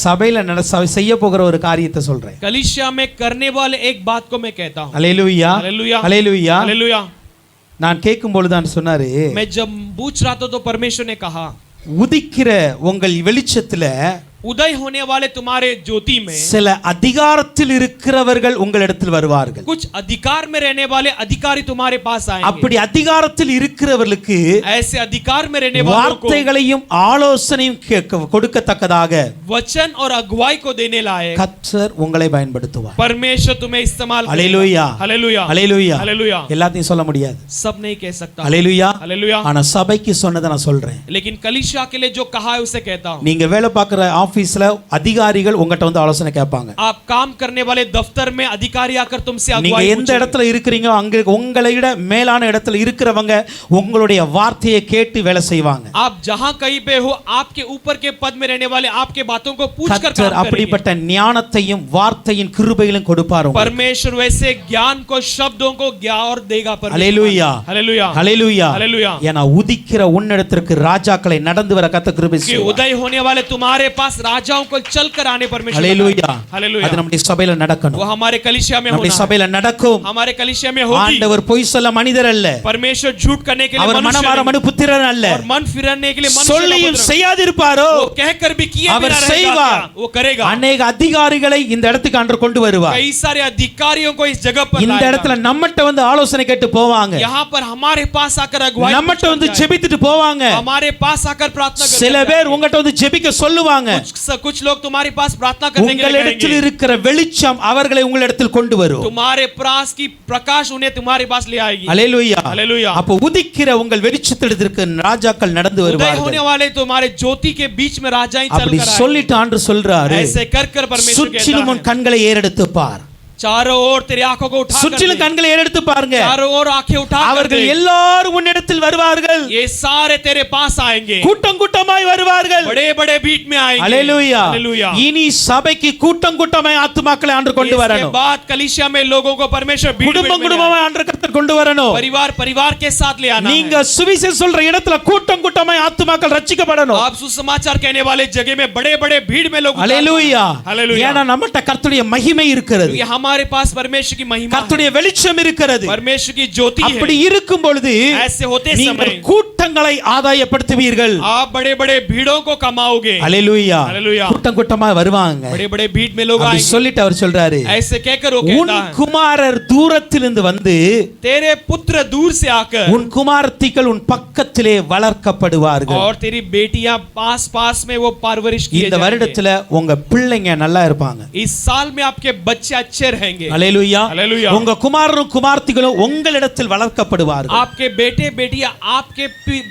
சபையில செய்ய போகிற ஒரு காரியத்தை சொல்றேன். कलीसिया में करने वाले एक बात को मैं कहता हूँ. அல்லேலூயா. हालेलुया. அல்லேலூயா. हालेलुया. நான் கேட்கும் பொழுது தான் சொன்னாரு, मैं जब पूछ रहा था तो परमेश्वर ने कहा, உதிக்கிற உங்கள் வெளிச்சத்துல उदय होने वाले तुम्हारे ज्योति में சில அதிகாரத்தில் இருக்கிறவர்கள் உங்களிடத்தில் வருவார்கள். कुछ अधिकार में रहने वाले अधिकारी तुम्हारे पास आएंगे. அப்படி அதிகாரத்தில் இருக்கிறவர்களுக்கு ऐसे अधिकार में रहने वालों को வார்த்தைகளையும் ஆலோசனையும் கொடுக்கத்தக்கதாக वचन और अगुवाई को देने लायक கர்த்தர் உங்களை பயன்படுத்துவார். परमेश्वर तुम्हें इस्तेमाल करेगा. அல்லேலூயா. हालेलुया. அல்லேலூயா. हालेलुया. எல்லாத்தையும் சொல்ல முடியாது. सब नहीं कह सकता. அல்லேலூயா. हालेलुया. ஆனா சபைக்கு சொன்னதை நான் சொல்றேன். लेकिन कलीसिया के लिए जो कहा है उसे कहता हूँ. நீங்க வேலை பார்க்குற ஆபீஸ்ல அதிகாரிகள் உங்ககிட்ட வந்து ஆலோசனை கேட்பாங்க. आप काम करने वाले दफ्तर में अधिकारी आकर तुमसे நீங்க अगुवाई எந்த இடத்துல இருக்கிறீங்க அங்க உங்களை விட மேலான இடத்துல இருக்கிறவங்க உங்களுடைய வார்த்தையை கேட்டு வேலை செய்வாங்க. आप जहां कहीं पे हो आपके ऊपर के पद में रहने वाले आपके बातों को पूछ कर கர்த்தர் काम करेंगे. அப்படிப்பட்ட ஞானத்தையும் வார்த்தையின் கிருபையிலும் கொடுப்பார் உங்களுக்கு. परमेश्वर वैसे ज्ञान को शब्दों को और देगा. அல்லேலூயா. हालेलुया. அல்லேலூயா. हालेलुया. ஏனா உதிக்கிற உன்னிடத்திற்கு ராஜாக்களை நடந்து வர கர்த்தர் கிருபை कि செய்வார். उदय होने वाले तुम्हारे पास राजाओं को चल कर आने परमेश्वर. அல்லேலூயா. हालेलुया. அது நம்முடைய சபையில நடக்கணும். वो हमारे कलीसिया में நம்முடைய होना. சபையில நடக்கும். हमारे कलीसिया में होगी. ஆண்டவர் பொய் சொல்ல மனிதர் அல்ல. परमेश्वर झूठ करने के लिए அவர் मनुष्य மனமார नहीं. மனுபுத்திரன் அல்ல. और मन फिरने के लिए मनुष्य சொல்லியும் नहीं. செய்யாதிருப்பாரோ वो कहकर भी किए அவர் बिना रहेगा செய்வார். क्या? वो करेगा. अनेक அதிகாரிகளை இந்த இடத்துக்கு அன்று கொண்டு வருவார். कई सारे अधिकारियों को इस जगह पर இந்த लाएगा. இடத்துல நம்மட்ட வந்து ஆலோசனை கேட்டு போவாங்க. यहाँ पर हमारे पास आकर अगुवाई நம்மட்ட வந்து ஜெபித்துட்டு போவாங்க. हमारे पास आकर प्रार्थना करते சில பேர் உங்கட்ட வந்து ஜெபிக்க சொல்லுவாங்க. कुछ लोग तुम्हारे पास प्रार्थना करने के लिए உங்களிடத்தில் कहेंगे. இருக்கிற வெளிச்சம் அவர்களை உங்களிடத்தில் கொண்டு வரும். तुम्हारे पास की प्रकाश उन्हें तुम्हारे पास ले आएगी. அல்லேலூயா. हालेलुया. அப்ப உதிக்கிற உங்கள் வெளிச்சத்திற்கு ராஜாக்கள் நடந்து उदय வருவார்கள். होने वाले तुम्हारे ज्योति के बीच में राजाएं चल அப்படி कर आएंगे. சொல்லிட்டு ஆண்டு சொல்றாரு, ऐसे कर कर परमेश्वर சுற்றிலும் உன் कहता है, கண்களை ஏறெடுத்து பார். चारों ओर तेरी आंखों को उठा कर சுற்றிலும் देख. கண்களை ஏறெடுத்து பாருங்க. चारों ओर आंखें उठा कर அவர்கள் देख. எல்லாரும் உன்னிடத்தில் வருவார்கள். ये सारे तेरे पास आएंगे. கூட்டம் கூட்டமாய் வருவார்கள். बड़े बड़े भीड़ में आएंगे. அல்லேலூயா. हालेलुया. இனி சபைக்கு கூட்டம் கூட்டமாய் ஆத்துமாக்களை ஆண்டு கொண்டு इसके வரணும். बाद कलीसिया में लोगों को परमेश्वर भीड़ குடும்பம் में ले குடும்பமாய் ஆண்டு கர்த்தர் கொண்டு வரணும். आए. परिवार परिवार के साथ ले आना நீங்க है. சுவிசேஷம் சொல்ற இடத்துல கூட்டம் கூட்டமாய் ஆத்துமாக்கள் ரட்சிக்கப்படணும். आप सुसमाचार कहने वाले जगह में बड़े बड़े भीड़ में लोग அல்லேலூயா. हालेलुया. ஏன்னா நம்மட்ட கர்த்தருடைய மகிமை இருக்கிறது. क्योंकि हमारे तुम्हारे पास परमेश्वर की महिमा है, கர்த்தருடைய வெளிச்சம் இருக்கிறது. परमेश्वर की ज्योति है। அப்படி இருக்கும் பொழுது ऐसे होते நீங்கள் समय கூட்டங்களை ஆதாயப்படுத்துவீர்கள். आप बड़े-बड़े भीड़ों को कमाओगे। அல்லேலூயா. हालेलुया। கூட்டம் கூட்டமா வருவாங்க. बड़े-बड़े भीड़ में लोग அப்படி आएंगे। சொல்லிட்டு அவர் சொல்றாரு, ऐसे कहकर वो உன் कहता है, குமாரர் தூரத்திலிருந்து வந்து तेरे पुत्र दूर से आकर உன் குமாரத்திகள் உன் பக்கத்திலே வளர்க்கப்படுவார்கள். और तेरी बेटियां पास-पास में वो परवरिश किए இந்த जाएंगे। வருடத்துல உங்க பிள்ளைங்க நல்லா இருப்பாங்க. इस साल में आपके बच्चे अच्छे रहेंगे। அல்லேலூயா. हालेलुया। உங்க குமாரரும் குமார்த்திகளும் உங்களிடத்தில் வளர்க்கப்படுவார்கள். आपके बेटे बेटियां आपके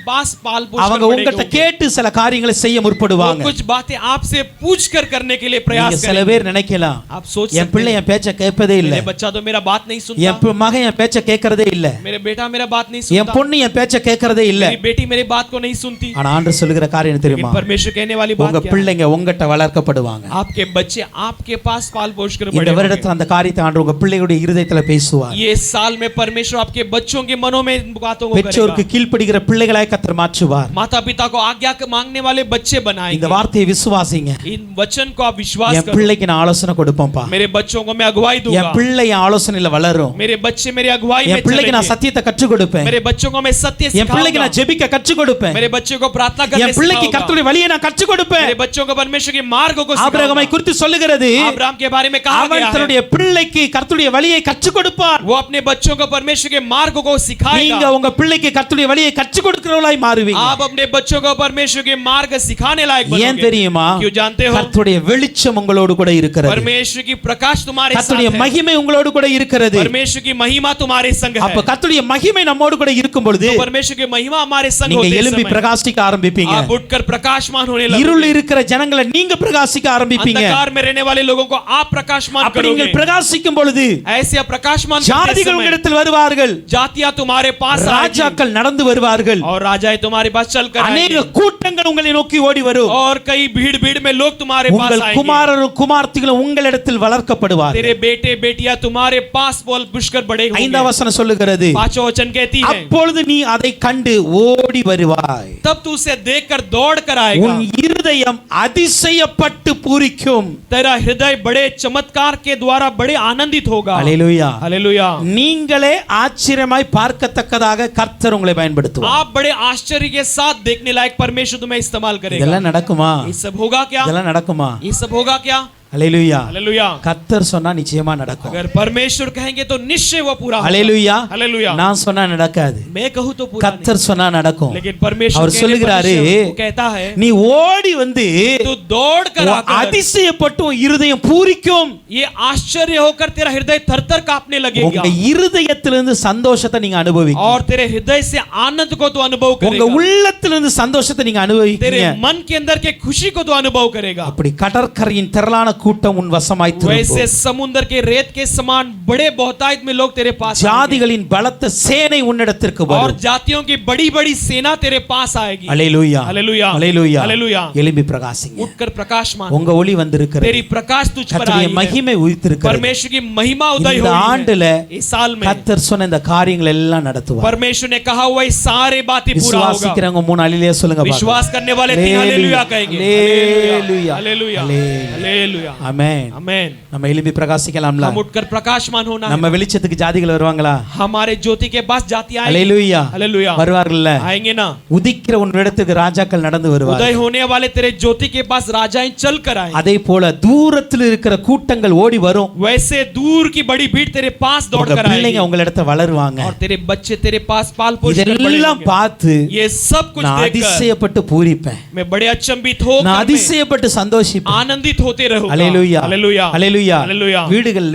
पास पाल पोस कर அவங்க உங்கள்ட்ட கேட்டு சில காரியங்களை செய்ய முற்படுவாங்க. कुछ बातें आपसे पूछकर करने के लिए प्रयास நீங்க சில करेंगे। பேர் நினைக்கலாம், आप सोच என் பிள்ளை என் பேச்ச கேட்பதே இல்ல, मेरे बच्चा तो मेरा बात नहीं என் सुनता, மகன் என் பேச்ச கேட்கறதே இல்ல, मेरे बेटा मेरा बात नहीं என் सुनता, பொண்ணு என் பேச்ச கேட்கறதே இல்ல. मेरी बेटी मेरी बात को नहीं सुनती। ஆனா ஆண்டவர் சொல்லுகிற காரியம் என்ன தெரியுமா? परमेश्वर कहने वाली உங்க बात क्या है? பிள்ளைங்க உங்கட்ட வளர்க்கப்படுவாங்க. आपके बच्चे आपके पास पाल पोष कर இந்த बड़े होंगे। வருடத்துல அந்த காரியத்தை ஆண்டவர் உங்க பிள்ளைகளுடைய இருதயத்துல பேசுவார். ये साल में परमेश्वर आपके बच्चों के मनों में इन बातों को பெற்றோருக்கு करेगा। கீழ்ப்படிகிற பிள்ளைகளாய் கர்த்தர் மாற்றுவார். माता पिता को आज्ञा मांगने वाले बच्चे இந்த बनाएंगे। வார்த்தையை விசுவாசிங்க. इन वचन को आप विश्वास என் करो। பிள்ளைக்கு நான் ஆலோசனை கொடுப்பேன்ப்பா. मेरे बच्चों को मैं अगुवाई என் दूंगा। பிள்ளை என் ஆலோசனையில வளரும். मेरे बच्चे मेरे अगुवाई में என் பிள்ளைக்கு நான் चलेंगे। சத்தியத்தை கற்றுக் கொடுப்பேன். मेरे बच्चों को मैं सत्य என் பிள்ளைக்கு सिखाऊंगा। நான் ஜெபிக்க கற்றுக் கொடுப்பேன். मेरे बच्चों को प्रार्थना करने என் பிள்ளைக்கு सिखाऊंगा। கர்த்தருடைய வழியை நான் கற்றுக் கொடுப்பேன். मेरे बच्चों को परमेश्वर के मार्ग को ஆபிரகாமை सिखाऊंगा। குறித்து சொல்லுகிறது, अब्राहम के बारे में कहा அவன் गया है, தன்னுடைய பிள்ளைக்கு கர்த்தருடைய வழியை கற்றுக் கொடுப்பான். वो अपने बच्चों को परमेश्वर के मार्ग को நீங்க सिखाएगा। உங்க பிள்ளைக்கு கர்த்தருடைய வழியை கற்றுக் கொடுக்கிறவளாய் மாறுவீங்க. आप अपने बच्चों को परमेश्वर के मार्ग सिखाने लायक ஏன் बनोगे। தெரியுமா? क्यों जानते हो? கர்த்தருடைய வெளிச்சம் உங்களோடு கூட இருக்கிறது. परमेश्वर की प्रकाश तुम्हारे साथ கர்த்தருடைய है। மகிமை உங்களோடு கூட இருக்கிறது. परमेश्वर की महिमा तुम्हारे संग है। அப்ப கர்த்தருடைய மகிமை நம்மோடு கூட இருக்கும் பொழுது तो परमेश्वर की महिमा हमारे संग நீங்க होते எழும்பி समय பிரகாசிக்க ஆரம்பிப்பீங்க. आप उठकर प्रकाशमान होने இருள் लगोगे। இருக்கிற ஜனங்களை நீங்க பிரகாசிக்க ஆரம்பிப்பீங்க. अंधकार में रहने वाले लोगों को आप प्रकाशमान அப்படி करोगे। நீங்கள் பிரகாசிக்கும் பொழுது ऐसे आप प्रकाशमान करते ஜாதிகள் समय உங்களிடத்தில் வருவார்கள், जातियां तुम्हारे पास आएगी ராஜாக்கள் நடந்து வருவார்கள், और राजाएं तुम्हारे पास चल कर அநேக आएंगे கூட்டங்கள் உங்களை நோக்கி ஓடி வரும். और कई भीड़ भीड़ में लोग तुम्हारे पास உங்கள் आएंगे। குமாரரும் குமார்த்திகளும் உங்களிடத்தில் வளர்க்கப்படுவார்கள். तेरे बेटे बेटियां तुम्हारे पास बोल पुष्कर बड़े ஐந்தாம் होंगे। வசனம் சொல்லுகிறது, पांचवा वचन कहती है, அப்பொழுது நீ அதை கண்டு ஓடி வருவாய், तब तू उसे देखकर दौड़ कर आएगा। உன் இருதயம் அதிசயப்பட்டு பூரிக்கும். तेरा हृदय बड़े चमत्कार के द्वारा बड़े आनंदित होगा। அல்லேலூயா. हालेलुया। நீங்களே ஆச்சரியமாய் பார்க்கத்தக்கதாக கர்த்தர் உங்களை பயன்படுத்துவார். आप बड़े आश्चर्य के साथ देखने लायक परमेश्वर तुम्हें इस्तेमाल करेगा। இதெல்லாம் நடக்குமா? ये सब होगा क्या? இதெல்லாம் நடக்குமா? ये सब होगा क्या? அல்லேலூயா. हालेलुया। கர்த்தர் சொன்னா நிச்சயமா நடக்கும். अगर परमेश्वर कहेंगे तो निश्चय वो पूरा होगा। அல்லேலூயா. हालेलुया। நான் சொன்னா நடக்காது, मैं कहूं तो पूरा नहीं। கர்த்தர் சொன்னா நடக்கும். लेकिन परमेश्वर அவர் சொல்லுகிறாரு, वो कहता है நீ ஓடி வந்து तू दौड़ कर உன் आकर அதிசயப்பட்டு உன் இருதயம் பூரிக்கும். ये आश्चर्य होकर तेरा हृदय थरथर कांपने लगेगा உங்க இருதயத்திலிருந்து சந்தோஷத்தை நீங்க அனுபவிங்க. और तेरे हृदय से आनंद को तू अनुभव உங்க करेगा। உள்ளத்திலிருந்து சந்தோஷத்தை நீங்க तेरे அனுபவிக்கிறீங்க. मन के अंदर के खुशी को तू अनुभव करेगा। அப்படி கடற்கரையின் திரளான கூட்டம் உன் வசமாய் वैसे திரும்பும். समुद्र के रेत के समान बड़े बहुतायत में लोग तेरे पास आएंगे ஜாதிகளின் பலத்த சேனை உன்னிடத்திற்கு और வரும். जातियों की बड़ी बड़ी सेना तेरे पास आएगी। அல்லேலூயா. हालेलुया। அல்லேலூயா. हालेलुया। எழும்பி பிரகாசிங்க. उठकर प्रकाशमान உங்க ஒளி வந்திருக்கிறது. तेरी प्रकाश तुझ पर கர்த்தருடைய आई है। மகிமை உயிர்த்திருக்கிறது. परमेश्वर की महिमा उदय இந்த हुई ஆண்டுல है। इस साल में கர்த்தர் சொன்ன இந்த காரியங்கள் எல்லாம் நடத்துவார். परमेश्वर ने कहा हुआ ये सारे बातें पूरा होगा। விசுவாசிக்கிறவங்க மூணு அல்லேலூயா சொல்லுங்க பாக்கலாம். विश्वास करने वाले तीन हालेलुया कहेंगे। हालेलुया। हालेलुया। हालेलुया। ஆமென். आमेन। நம்ம எழும்பி பிரகாசிக்கலாம்ல? हम उठकर प्रकाशमान होना है। நம்ம வெளிச்சத்துக்கு ஜாதிகள் வருவாங்களா? हमारे ज्योति के पास जाति आएगी। அல்லேலூயா. हालेलुया। வருவார்கள்ல? आएंगे ना। உதிக்கிற உன் இடத்துக்கு ராஜாக்கள் நடந்து வருவார்கள். उदय होने वाले तेरे ज्योति के पास राजाएं चल कर आएंगे। அதே போல தூரத்தில் இருக்கிற கூட்டங்கள் ஓடி வரும். वैसे दूर की बड़ी भीड़ तेरे पास दौड़ உங்க कर आएगी பிள்ளைங்க உங்களிடத்தை வளருவாங்க. और तेरे बच्चे तेरे पास पाल पोष कर बड़े இதெல்லாம் होंगे। பார்த்து ये सब कुछ நான் देखकर அதிசயப்பட்டு பூரிப்பேன். मैं बड़े अचंभित நான் होकर मैं அதிசயப்பட்டு சந்தோஷிப்பேன். आनंदित होते रहूंगा। அல்லேலூயா. हालेलुया। அல்லேலூயா. हालेलुया।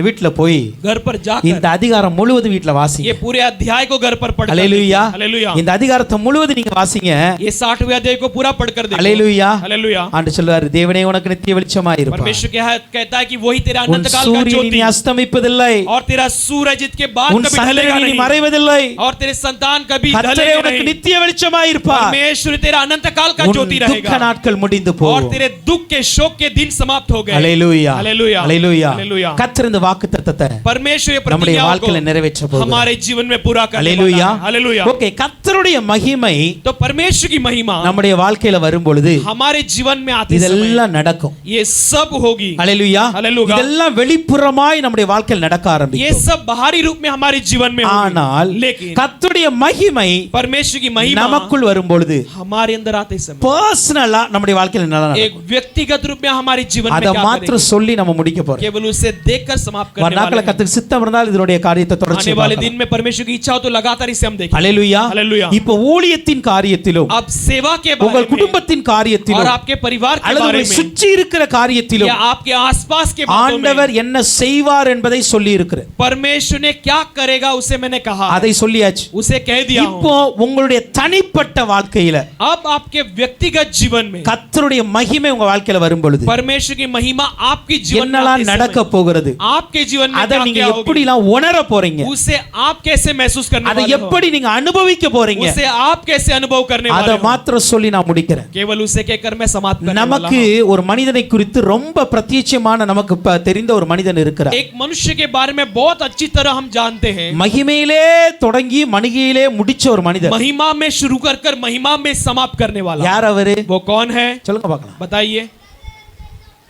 வீட்ல போய் घर पर இந்த जाकर அதிகாரம் முழுவதும் வீட்ல வாசிங்க. ये पूरे अध्याय को घर पर पढ़कर அல்லேலூயா. देखिए। हालेलुया। இந்த அதிகாரத்தை முழுவதும் நீங்க வாசிங்க. ये 60वें अध्याय को पूरा पढ़कर देखो। அல்லேலூயா. हालेलुया। ஆண்டு சொல்றாரு, தேவனே உனக்கு நித்திய வெளிச்சமாய் இருப்பார். परमेश्वर कहता है कि वही तेरा உன் अनंत काल का சூரியன் ज्योति இனி அஸ்தமிப்பதில்லை, और तेरा सूरज इसके बाद உன் कभी ढलेगा சந்ததி இனி नहीं மறைவதில்லை. और तेरे संतान कभी கர்த்தரே ढलेगा உனக்கு नहीं। நித்திய வெளிச்சமாய் இருப்பார். परमेश्वर तेरा अनंत काल का உன் ज्योति துக்க रहेगा நாட்கள் முடிந்து और போகும். तेरे दुख के शोक के दिन समाप्त हो गए। அல்லேலூயா हालेलुया அல்லேலூயா हालेलुया கர்த்தர் இந்த வாக்குத்தத்தத்தை परमेश्वर ये நம்முடைய प्रतिज्ञा வாழ்க்கையில நிறைவேற்ற போகிறார் हमारे जीवन में पूरा करने அல்லேலூயா वाला है हालेलुया ஓகே கர்த்தருடைய மகிமை तो परमेश्वर की महिमा நம்முடைய வாழ்க்கையில வரும் பொழுது हमारे जीवन में आते समय இதெல்லாம் நடக்கும் ये सब होगी அல்லேலூயா हालेलुया இதெல்லாம் வெளிப்புறமாய் நம்முடைய வாழ்க்கையில் நடக்க ये ஆரம்பிக்கும் सब बाहरी रूप में हमारे जीवन में ஆனால் होगी लेकिन கர்த்தருடைய மகிமை परमेश्वर की महिमा நமக்குள் வரும் பொழுது हमारे अंदर आते समय பர்சனலா நம்முடைய வாழ்க்கையில நல்லா நடக்கும் एक व्यक्तिगत रूप में हमारे जीवन में அத क्या மாத்திரம் சொல்லி நம்ம முடிக்க போறோம் केवल उसे देखकर समाप्त करने வரநாட்கள वाले हैं। கர்த்தருக்கு சித்தம் இருந்தால் இதனுடைய காரியத்தை தொடர்ச்சி आने वाले दिन में परमेश्वर की इच्छा हो तो लगातार इसे हम देखेंगे அல்லேலூயா हालेलुया இப்போ ஊழியத்தின் காரியத்திலும் अब सेवा के बारे உங்கள் में குடும்பத்தின் और காரியத்திலும் आपके परिवार के அல்லது बारे உங்களை में சுற்றி இருக்கிற காரியத்திலும் या आपके आसपास के बातों में ஆண்டவர் என்ன செய்வார் என்பதை சொல்லி இருக்கிறேன் परमेश्वर ने क्या करेगा उसे मैंने कहा அதை சொல்லியாச்சு उसे कह दिया हूं இப்போ உங்களுடைய தனிப்பட்ட வாழ்க்கையில अब आपके व्यक्तिगत जीवन में கர்த்தருடைய மகிமை உங்க வாழ்க்கையில வரும் பொழுது परमेश्वर की महिमा आपके जीवन में என்னெல்லாம் आते நடக்க समय போகிறது आपके जीवन में அதை क्या நீங்க क्या होगी எப்படிலாம் உணர போறீங்க उसे आप कैसे महसूस करने அதை वाले हो எப்படி நீங்க அனுபவிக்க போறீங்க उसे आप कैसे अनुभव करने அதை वाले हो மாத்திரம் சொல்லி நான் முடிக்கிறேன் केवल उसे कहकर मैं समाप्त करने वाला நமக்கு ஒரு மனிதனை குறித்து ரொம்ப பிரத்யட்சமான நமக்கு தெரிந்த ஒரு மனிதன் இருக்கிறார் एक मनुष्य के बारे में बहुत अच्छी तरह हम जानते हैं மகிமையிலே தொடங்கி மணிகையிலே முடிச்ச ஒரு மனிதன் महिमा में शुरू कर महिमा में समाप्त करने वाला யார் அவரு वो कौन है சொல்லுங்க பார்க்கலாம் बताइए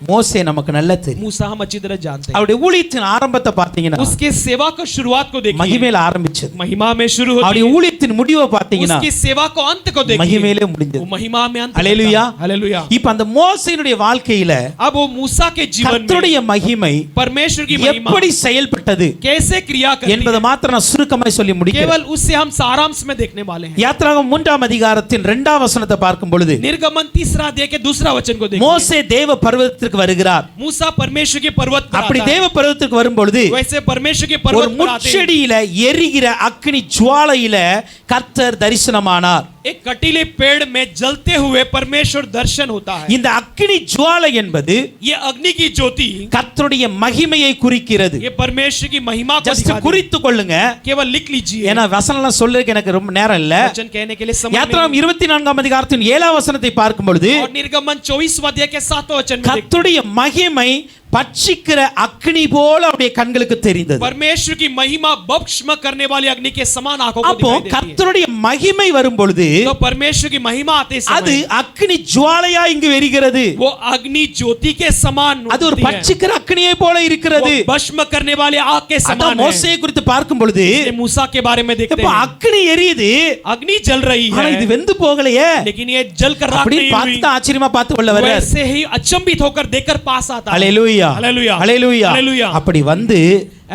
மோசே நமக்கு நல்லா தெரியும் मूसा हम अच्छी तरह जानते हैं அவருடைய ஊழியத்தின் ஆரம்பத்தை பார்த்தீங்கன்னா उसके सेवा को शुरुआत को देखिए மகிமையில ஆரம்பிச்சது महिमा में शुरू होती அவருடைய है ஊழியத்தின் முடிவை பார்த்தீங்கன்னா उसकी सेवा को अंत को देखिए மகிமையிலே वो முடிஞ்சது महिमा में अंत हालेलुया हालेलुया இப்ப அந்த மோசேயினுடைய வாழ்க்கையில अब वो मूसा के जीवन में கர்த்தருடைய மகிமை परमेश्वर की महिमा எப்படி செயல்பட்டது कैसे क्रिया करती என்பதை है மாத்திரம் நான் சுருக்கமாய் சொல்லி முடிக்கிறேன் केवल उससे हम सारांश में देखने वाले हैं யாத்திராகமம் 3ஆம் அதிகாரத்தின் 2ஆம் வசனத்தை பார்க்கும் பொழுது निर्गमन 3 अध्याय के दूसरा वचन को देखिए மோசே தேவ பர்வதத்திற்கு வருகிறார் मूसा परमेश्वर के पर्वत पर அப்படி आता है தேவ பர்வதத்திற்கு வரும் பொழுது वैसे परमेश्वर के ஒரு पर्वत पर आते हैं முட்செடியில எரிகிற அக்கினி ஜுவாலையில கர்த்தர் தரிசனமானார் एक कटीले पेड़ में जलते हुए परमेश्वर दर्शन होता है இந்த அக்கினி ஜுவாலை என்பது ये अग्नि की ज्योति கர்த்தருடைய மகிமையை குறிக்கிறது ये परमेश्वर की महिमा को ஜஸ்ட் दिखाती है குறித்து கொள்ளுங்க केवल लिख लीजिए ஏன்னா வசனம்லாம் சொல்றதுக்கு எனக்கு ரொம்ப நேரம் இல்ல वचन कहने के लिए समय नहीं யாத்திராகமம் 24ஆம் அதிகாரத்தின் 7ஆம் வசனத்தை பார்க்கும் பொழுது और निर्गमन 24 अध्याय के 7वें वचन में देखते கர்த்தருடைய மகிமை பட்சிக்கிற அக்கினி போல அவருடைய கண்களுக்கு தெரிந்தது हैं, परमेश्वर की महिमा भस्म करने वाली अग्नि के समान आंखों को அப்போ दिखाई देती है கர்த்தருடைய மகிமை வரும் பொழுது तो परमेश्वर की महिमा आते அது समय அக்கினி ஜுவாலையா இங்கு எரிகிறது वो अग्नि ज्योति के समान அது ஒரு होती है பட்சிக்கிற அக்கினியை போல இருக்கிறது वो भस्म करने वाले आग के அதான் समान है மோசேயை குறித்து பார்க்கும் பொழுது इसलिए मूसा के बारे में देखते இப்போ हैं அக்கினி எரியுது अग्नि जल रही ஆனா है இது வெந்து போகலையே लेकिन ये जल कर राख அப்படின்னு नहीं பார்த்து हुई தான் ஆச்சரியமா பார்த்து கொள்ள வர்றார் वैसे ही अचंभित होकर देखकर पास आता है ஹalleluya हालेलुया ஹalleluya हालेलुया அப்படி வந்து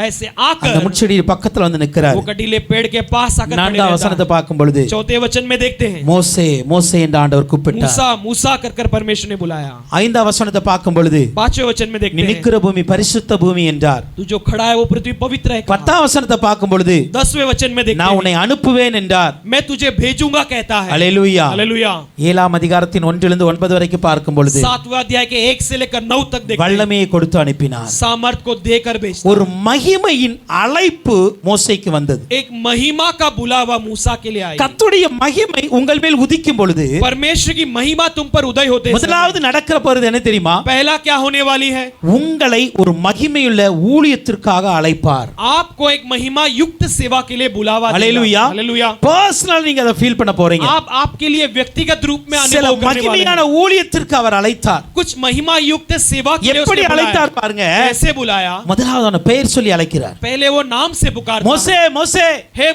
ऐसे அந்த आकर முட்செடி பக்கத்துல வந்து நிக்கிறார் वो कटीले पेड़ के पास आकर खड़े 4ஆம் रहता வசனத்தை है। பார்க்கும் பொழுது चौथे वचन में देखते हैं மோசே மோசே என்று ஆண்டவர் கூப்பிட்டார் मूसा मूसा कर परमेश्वर ने बुलाया 5ஆம் வசனத்தை பார்க்கும் பொழுது 5वें वचन में நீ देखते हैं நிக்கிற பூமி பரிசுத்த பூமி என்றார் तू जो खड़ा है वो पृथ्वी पवित्र है 10ஆம் வசனத்தை பார்க்கும் பொழுது 10वें वचन में देखते நான் हैं உன்னை அனுப்புவேன் என்றார் मैं तुझे भेजूंगा कहता है ஹalleluya हालेलुया 7ஆம் அதிகாரத்தின் 1 முதல் 9 வரைக்கும் பார்க்கும் பொழுது 7वें अध्याय के 1 से लेकर 9 तक देखते हैं வல்லமையை கொடுத்து அனுப்பினார் सामर्थ को देकर भेजता ஒரு மகிமையின் அழைப்பு மோசேக்கு வந்தது एक महिमा का बुलावा मूसा के लिए आई கர்த்தருடைய மகிமை உங்கள் மேல் உதிக்கும் பொழுது परमेश्वर की महिमा तुम पर उदय होते समय முதலாவது நடக்கிற போறது என்ன தெரியுமா पहला क्या होने वाली है உங்களை ஒரு மகிமையுள்ள ஊழியத்திற்காக அழைப்பார் आपको एक महिमा युक्त सेवा के लिए बुलावा हालेलुया हालेलुया பர்சனல் நீங்க அதை ஃபீல் பண்ண போறீங்க आप आपके लिए व्यक्तिगत रूप में சில अनुभव करने वाले மகிமையான हैं ஊழியத்திற்கு அவர் அழைத்தார் कुछ महिमा युक्त सेवा के लिए எப்படி उसने बुलाया அழைத்தார் பாருங்க कैसे बुलाया முதலாவது அவன பெயர் சொல்லி அழைக்கிறார் पहले वो नाम से पुकारता மோசே மோசே हे